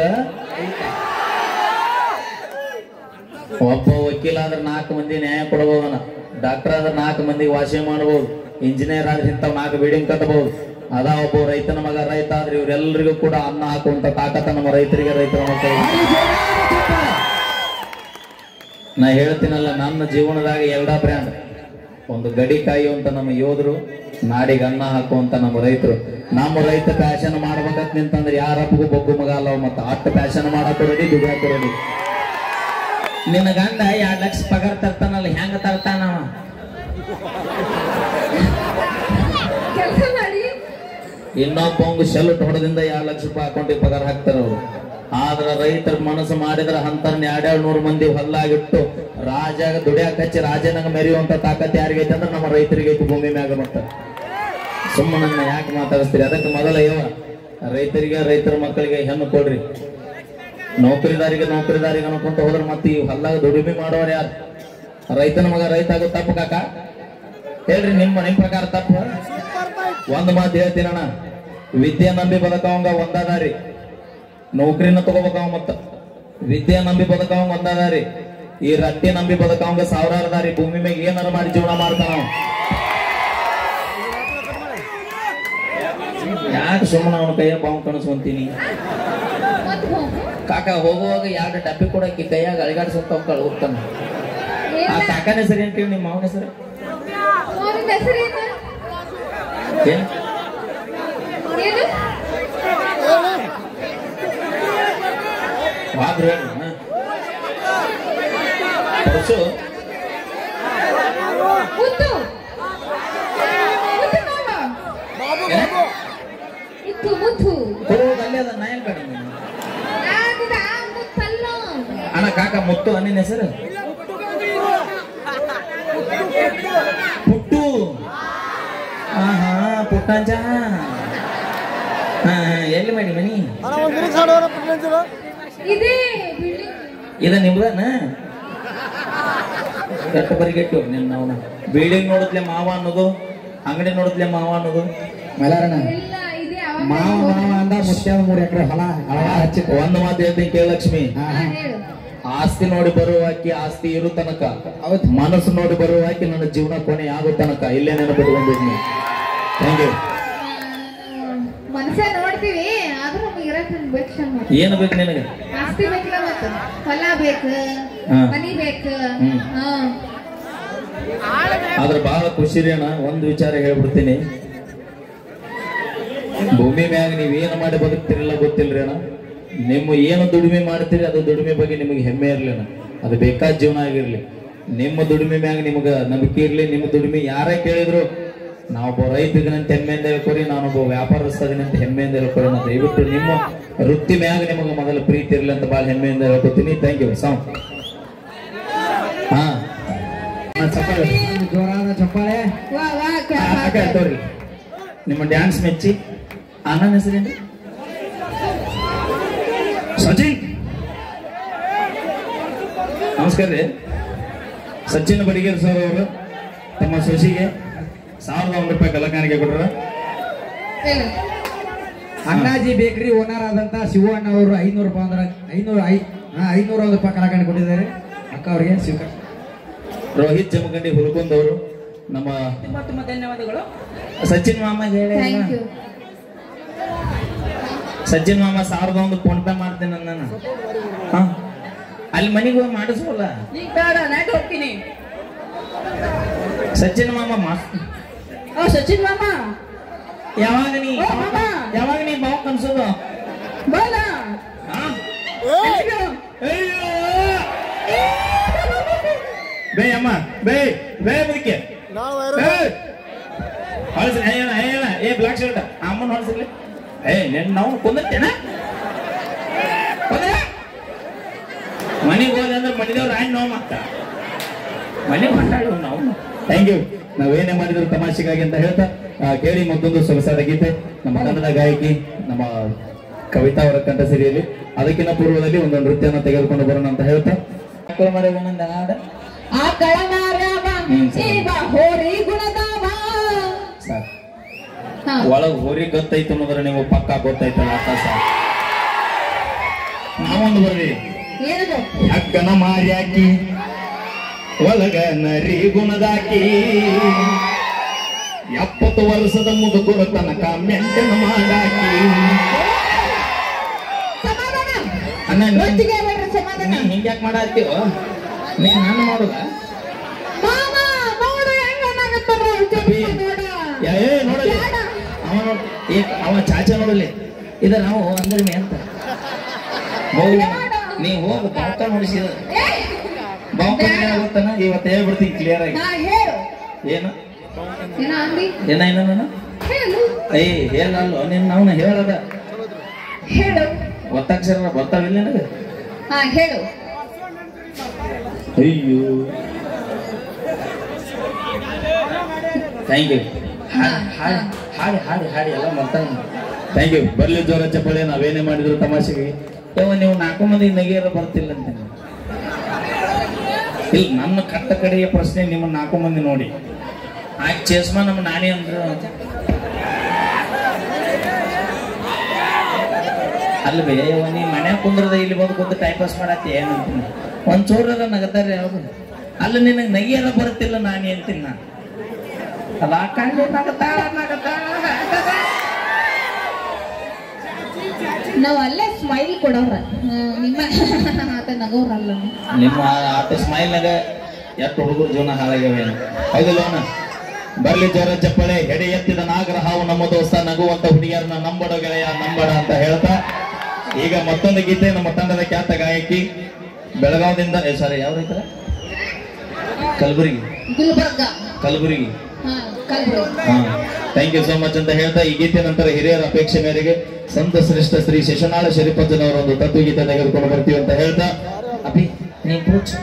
ಒಬ್ಬ ವಕೀಲ ಆದ್ರೆ 4 ಮಂದಿ ನ್ಯಾಯ ಕೊಡಬಹುದನ, ಡಾಕ್ಟರ್ ಆದ್ರೆ 4 ಮಂದಿಗೆ ವಾಸಿ ಮಾಡಬಹುದು, ಇಂಜಿನಿಯರ್ ಆದ್ರೆ ಇಂಥವ್ 4 ಬಿಲ್ಡಿಂಗ್ ಕಟ್ಟಬಹುದು. ಅದ ಒಬ್ಬ ರೈತನ ಮಗ ರೈತ ಆದ್ರೆ ಇವ್ರೆಲ್ಲರಿಗೂ ಕೂಡ ಅನ್ನ ಹಾಕುವಂತ ತಾಕತ್ತ ನಮ್ಮ ರೈತರಿಗೆ, ರೈತರ ಮಕ್ಕಳಿಗೆ. ನಾ ಹೇಳ್ತೀನಲ್ಲ, ನನ್ನ ಜೀವನದಾಗ 2 ಬ್ರ್ಯಾಂಡ್. ಒಂದು ಗಡಿ ಕಾಯುವಂತ ನಮ್ಮ ಯೋಧರು, ನಾಡಿಗೆ ಅನ್ನ ಹಾಕುವಂತ ನಮ್ಮ ರೈತರು. ನಮ್ಮ ರೈತ ಪ್ಯಾಶನ್ ಮಾಡ್ಬೇಕಂತ ನಿಂತಂದ್ರೆ ಯಾರಪ್ಪಗೂ ಬೊಗ್ಗು ಮಗ ಅಲ್ಲ. ಮತ್ತ ಅಷ್ಟು ಪ್ಯಾಶನ್ ಮಾಡಕ್ಕೂ ರೆಡಿ, ದುಡಿಯಾಕೂ ರೆಡಿ. ನಿನ್ನ ಗಂಡ 2 ಲಕ್ಷ ಪಗಾರ ತರ್ತಾನಲ್ಲ, ಹೆಂಗ ತರ್ತಾನವ? ಇನ್ನೊಬ್ಬ ಶೆಲ್ಟ್ ಹೊಡೆದಿಂದ 2 ಲಕ್ಷ ರೂಪಾಯಿ ಅಕೌಂಟಿಗೆ ಪಗಾರ ಹಾಕ್ತಾರ ಅವ್ರು. ಆದ್ರ ರೈತರ ಮನಸ್ಸು ಮಾಡಿದ್ರ ಅಂತರ್ನ 200 ಮಂದಿ ಹೊಲ್ಲಾಗಿಟ್ಟು ರಾಜಾಗ ದುಡಿಯಾಕ ಹಚ್ಚಿ ರಾಜನಾಗ ಮೆರೆಯುವಂತ ತಾಕತ್ ಯಾರಿಗೈತೆ ಅಂದ್ರೆ ನಮ್ಮ ರೈತರಿಗೆ ಐತಿ ಭೂಮಿ ಮ್ಯಾಗ. ಮತ್ತ ಸುಮ್ಮನನ್ನ ಯಾಕೆ ಮಾತಾಡಿಸ್ತೀರಿ? ಅದಕ್ಕೆ ಮೊದಲ ರೈತರಿಗೆ, ರೈತರ ಮಕ್ಕಳಿಗೆ ಹೆಣ್ಣು ಕೊಡ್ರಿ. ನೌಕರಿದಾರಿಗೆ ಅನ್ಕೊಂತ ಹೋದ್ರ ಮತ್ತೆ ಈ ಹೊಲ್ಲಾಗ ದುಡಿಮೆ ಮಾಡೋರು ಯಾರು? ರೈತನ ಮಗ ರೈತ ಆಗೋ ತಪ್ಪು ಕಾಕ? ಹೇಳ್ರಿ, ನಿಮ್ಮ ಪ್ರಕಾರ ತಪ್ಪು? ಒಂದ್ ಮಾತು ಹೇಳ್ತೀನಣ್ಣ, ವಿದ್ಯೆ ನಂಬಿ ಬದುಕವಂಗ ಒಂದಾದಾರಿ, ನೌಕರಿನ ತಗೋಬೇಕವ. ಮತ್ತ ವಿದ್ಯೆ ನಂಬಿ ಬದುಕವಂಗ ಒಂದಾದಾರಿ, ಈ ರಟ್ಟಿ ನಂಬಿ ಬದುಕವಂಗ 1000 ದಾರಿ. ಭೂಮಿ ಮ್ಯಾಗ ಏನಾರ ಮಾಡಿ ಜೀವನ ಮಾಡ್ತಾನ. ಯಾಕೆ ಸುಮ್ಮನೆ ಅವನ ಕೈಯ ಬಾವು ಕಾಣಿಸ್ಕೊಂತೀನಿ? ಕಾಕ ಹೋಗುವಾಗ ಎರಡು ಡಬ್ಬಿ ಕೊಡಕ್ಕೆ ಕೈಯಾಗ ಅಳಿಗಾಡ್ಸಂತ ಹೋಗ್ತಾನ. ಆ ಕಾಕನ ಹೆಸರು ಏನ್ತೀವಿ, ನಿಮ್ಮ ಮಾವನ ಹೆಸರು ಅವನ ಹೆಸರೇನು? ಏನ್? ಏನು? ವಾದ್ರು ಪರಸು ಮುತ್ತು. ಮುತ್ತು ಮಾವ. ಮುತ್ತು ಮುತ್ತು. ಅಲ್ಲಿ ಅದ ನಾ ಏನ್ ಬೇಡ ಅದಿದ ಮುತ್ತಲ್ಲ. ಅಣ್ಣ ಕಾಕ ಮುತ್ತು ಅನ್ನಿನ ಹೆಸರು ಪುಟ್ಟು. ಆಹಾ ಪುಟ್ಟಂಜ. ಎಲ್ಲಿ ಮಾಡಿ ಮನಿ ಇದೇ ಇದ ನಿಮ್ದನ ಕಟ್ಟ ಬರಿಗೆಟ್ಟು ನಿನ್ನ ಅವನ ಬಿಲ್ಡಿಂಗ್ ನೋಡಿದ್ಲೆ ಮಾವ ಅನ್ನೋದು, ಅಂಗಡಿ ನೋಡಿದ್ಲೆ ಮಾವ ಅನ್ನೋದು. ಮೈಲಾರಣ್ಣ ಇಲ್ಲ ಇದೆ ಮಾವ ಮಾವ ಅಂದ ಮುತ್ಯಾದ 3 ಎಕರೆ ಹೊಲ ಹಚ್ಚಿ. ಒಂದು ಮಾತು ಹೇಳ್ತೀನಿ ಕೇಳಲಕ್ಷ್ಮಿ, ಹೇಳು. ಆಸ್ತಿ ನೋಡಿ ಬರುವಾಕಿ ಆಸ್ತಿ ಇರು ತನಕ, ಮನಸ್ಸು ನೋಡಿ ಬರುವಾಕಿ ನನ್ನ ಜೀವನ ಕೊನೆ ಆಗೋ ತನಕ ಇಲ್ಲೇ ನೆನಪಿಟ್ಕೊಂಡಿದ್ನಿ. Thank you. ಮನಸ್ಸ ನೋಡ್ತೀವಿ ಆದ್ರೂ ನಮಗೆ ಇರಕ್ ಬೇಕು. ಏನು ಬೇಕು ನಿನಗೆ? ಆಸ್ತಿ ಬೇಕಿಲ್ಲ, ಮತ್ತ ಹೊಲ ಬೇಕು, ಮನಿ ಬೇಕು. ಆದ್ರೆ ಬಹಳ ಖುಷಿ ರೀ ಅಣ್ಣ. ಒಂದು ವಿಚಾರ ಹೇಳ್ಬಿಡ್ತೀನಿ, ಭೂಮಿ ಮ್ಯಾಗ ನೀವೇನು ಮಾಡಿ ಬದುಕ್ತಿರಲ್ಲ ಗೊತ್ತಿಲ್ರಿ ಅಣ್ಣ. ನಿಮ್ಮ ಏನು ದುಡಿಮೆ ಮಾಡ್ತೀರಿ ಅದು ದುಡಿಮೆ ಬಗ್ಗೆ ನಿಮಗೆ ಹೆಮ್ಮೆ ಇರ್ಲಿ ಅಣ್ಣ. ಅದು ಬೇಕಾದ ಜೀವನ ಆಗಿರ್ಲಿ. ನಿಮ್ಮ ದುಡಿಮೆ ಮ್ಯಾಗ ನಿಮ್ಗೆ ನಂಬಿಕೆ ಇರ್ಲಿ. ನಿಮ್ಮ ದುಡಿಮೆ ಯಾರೇ ಕೇಳಿದ್ರು ನಾವೊಬ್ಬ ರೈತ ಇದೀನಂತ ಹೆಮ್ಮೆಯಿಂದ ಹೇಳ್ಕೊರಿ, ನಾನೊಬ್ಬ ವ್ಯಾಪಾರಸ್ಥ ಇದೀನಂತ ಹೆಮ್ಮೆಯಿಂದ ಹೇಳ್ಕೊರಿ. ನಾನು ದಯವಿಟ್ಟು ನಿಮ್ಮ ವೃತ್ತಿ ಮ್ಯಾಗ ನಿಮಗೆ ಮೊದಲ ಪ್ರೀತಿ ಇರ್ಲಿ ಅಂತ ಬಹಳ ಹೆಮ್ಮೆಯಿಂದ ಹೇಳ್ಕೊತೀನಿ. Thank you. ಸಾಂಗ್ ಚಪ್ಪಾಳೆ, ಜೋರಾದ ಚಪ್ಪಾಳೆ. ತೋರಿ. ನಿಮ್ಮ ಡ್ಯಾನ್ಸ್ ಮೆಚ್ಚಿ. ನನ್ನ ಹೆಸರೇನು? ಸಚಿನ್. ನಮಸ್ಕಾರ ರೀ. ಸಚಿನ್ ಬಡಿಗೇರ್ ಸರ್ ಅವರು ತಮ್ಮ ಸೊಸಿಗೆ 1001 ರೂಪಾಯಿ ಕಲಾಕಾಣಿಕೆ ಕೊಟ್ರ. ಅಣ್ಣಾಜಿ ಬೇಕರಿ ಓನರ್ ಆದಂತ ಶಿವಣ್ಣ ಅವರು 500 ರೂಪಾಯಿ ಅಂದ್ರೆ 500 ರೂಪಾಯಿ ಕಲಾಕಾಣಿ ಕೊಟ್ಟಿದ್ದಾರೆ. ಅಕ್ಕ ಅವರಿಗೆ ಸ್ವೀಕಾರ. ರೋಹಿತ್ ಜಮಖಂಡಿ ಹುಲ್ಕುಂದವರು ನಮ್ಮ ಧನ್ಯವಾದಗಳು. ಸಚಿನ್ ಮಾಮ ಹೇಳಿ, ಸಜ್ಜನ್ ಮಾಮ 1001 ಫೋನ್ ಪೇ ಮಾಡ್ತೇನೆ ನಾನು. ಅಲ್ಲಿ ಮನೆಗೆ ಹೋಗಿ ಮಾಡಿಸ್ಬೋಲ್ಲ. ಹೋಗ್ತೀನಿ. ಸಜ್ಜನ್ ಮಾಮ ಸಚಿನ್ ಮಾಮ ಯಾವಾಗ ನೀ ಬಾವು ಕನ್ಸೋದು? ಬೇ ಅಮ್ಮ ಬೇ ಬೇ ಮುದಕ್ಕೆ ಏ ಬ್ಲಾಕ್ ಶರ್ಟ್ ಅಮ್ಮನ ಹೊಡ್ಸಿರ್ಲಿ. ನಾವು ಕೊಂದತ್ತೇನ ಮನೆಗೆ ಹೋದ ಅಂದ್ರೆ ಮನೆದೇವ್ರ ಆಯ್ತು ನಾವು ಮತ್ತ ಮನೆ ಮಾತಾಡು ನಾವು. Thank you. ನಾವೇನೇ ಮಾಡಿದ್ರು ತಮಾಷೆಗಾಗಿ ಅಂತ ಹೇಳ್ತಾ ಕೇಳಿ ಮತ್ತೊಂದು ಸೊಗಸಾದ ಗೀತೆ ನಮ್ಮ ಕನ್ನಡ ಗಾಯಕಿ ನಮ್ಮ ಕವಿತಾ ಅವರ ಕಂಠ ಸಿರಿಯಲ್ಲಿ. ಅದಕ್ಕಿಂತ ಪೂರ್ವದಲ್ಲಿ ಒಂದು ನೃತ್ಯನ ತೆಗೆದುಕೊಂಡು ಬರೋಣ ಅಂತ ಹೇಳ್ತಾ ಒಳಗ್ ಹೋರಿ ಗೊತ್ತೈತೆ ಅನ್ನೋದ್ರ ನೀವು ಪಕ್ಕ ಗೊತ್ತೈತಲ್ಲ ಸಾಕು. ನಾವೊಂದು ಬರ್ರಿ. ಅಕ್ಕನ ಮಾರ್ಯಾಕಿ ಒಳಗ ನರಿ ಗುಣದಾಕಿ 70 ವರ್ಷದ ಮುದುಕುರ ತನಕ ಮೆಂಟನ ಮಾಡಾಕಿ. ಹಿಂಗ್ಯಾಕ್ ಮಾಡಾಕ್ತೀವ ನೀ ನಾನು ಮಾಡುದ? ನೋಡಲಿ ಅವ ಚಾಚ ನೋಡಲಿ ಇದ ನಾವು ಅಂದ್ರೆ ಅಂತ ಹೋಗಿ ನೀ ಹೋಗು ಬಾವುಕ ನೋಡಿಸಿದ ಬಾವುಕ ಗೊತ್ತಾನ. ಇವತ್ತು ಹೇಳ್ಬಿಡ್ತೀನಿ ಕ್ಲಿಯರ್ ಆಗಿ. ಏನು ಏನ ಹೇಳಲ್ಲ ನೀನ್ ನಾವು ಹೇಳದ ಒತ್ತಾಕ್ಷರ ಬರ್ತಾವಿಲ್ಲ ನನಗೆ. ಅಯ್ಯೋ ಥ್ಯಾಂಕ್ ಯು. ಹಾಡಿ ಹಾಡಿ ಹಾಡಿ ಎಲ್ಲ ಮಾಡ್ತಾನೆ. Thank you. ಬರ್ಲಿ ಜೋರ ಚಪ್ಪಳೆ. ನಾವೇನೇ ಮಾಡಿದ್ರು ತಮಾಷೆಗೆ ನೀವು 4 ಮಂದಿ ನಗಿಯರ ಬರ್ತಿಲ್ಲ ಅಂತ ಇಲ್ಲ. ನನ್ನ ಕಟ್ಟ ಕಡೆಯ ಪ್ರಶ್ನೆ ನಿಮ್ಮ 4 ಮಂದಿ ನೋಡಿ ಆಯ್ತು ಚೇಸ್ಮಾ ನಮ್ಮ ನಾನೇ ಅಂದ್ರು ಅಲ್ವೇ ನೀ ಮನ್ಯಾಗ ಕುಂದ್ರದ ಇಲ್ಲಿ ಬಂದು ಕೂತು ಟೈಮ್ ಪಾಸ್ ಮಾಡತ್ತಿ ಏನಂತೀನಿ. ಒಂದ್ ಚೋರ ನಗತಾರ ಯಾವ್ದು ಅಲ್ಲ ನಿನಗೆ ನಗಿಯರ ಬರುತ್ತಿಲ್ಲ ನಾನೇ ಅಂತೀನಿ. ನಾನು ಅಲ್ಲ ಕಾಂಡೆ ನಗತಾಳ ನಾವ್ ಅಲ್ಲೇ ಸ್ಮೈಲ್ ಕೊಡೋರ ನಿಮ್ಮ ಆತ ನಗೋರಲ್ಲ ನಿಮ್ಮ ಆಟ ಸ್ಮೈಲ್ನಾಗ ಎಷ್ಟು ಹುಡುಗರು ಜೀವನ ಹಾಳಾಗ್ಯಾವೇನು ಹೌದಿಲ್ಲವನ ಬರ್ಲಿ ಜೋರ ಚಪ್ಪಳೆ ಹೆಡೆ ಎತ್ತಿದ ನಾಗರ ಹಾವು ನಮ್ಮ ದೋಸ್ತ ನಗುವಂತ ಹುಡುಗಿಯರನ್ನ ನಂಬಡ ಗೆಳೆಯ ನಂಬಡ ಅಂತ ಹೇಳ್ತಾ ಈಗ ಮತ್ತೊಂದು ಗೀತೆ ನಮ್ಮ ತಂಡದ ಖ್ಯಾತ ಗಾಯಕಿ ಬೆಳಗಾವದಿಂದ ಸಾರಿ ಯಾವ ರೈತರ ಕಲಬುರಗಿ ಗುಲ್ಬರ್ಗ ಕಲಬುರಗಿ ಕಲಬುರ್ಗಿ ಹಾ ಥ್ಯಾಂಕ್ ಯು ಸೋ ಮಚ್ ಅಂತ ಹೇಳ್ತಾ ಈ ಗೀತೆ ನಂತರ ಹಿರಿಯರ ಅಪೇಕ್ಷೆ ಮೇರೆಗೆ ಸಂತ ಶ್ರೇಷ್ಠ ಶ್ರೀ ಶಶನಾಳ ಶರೀಫಜ್ಜನವರ ಒಂದು ತತ್ವಗೀತೆ ತೆಗೆದುಕೊಂಡು ಬರ್ತೀವಿ ಅಂತ ಹೇಳ್ತಾ ಅಭಿ ನೀ ಪೂಜ್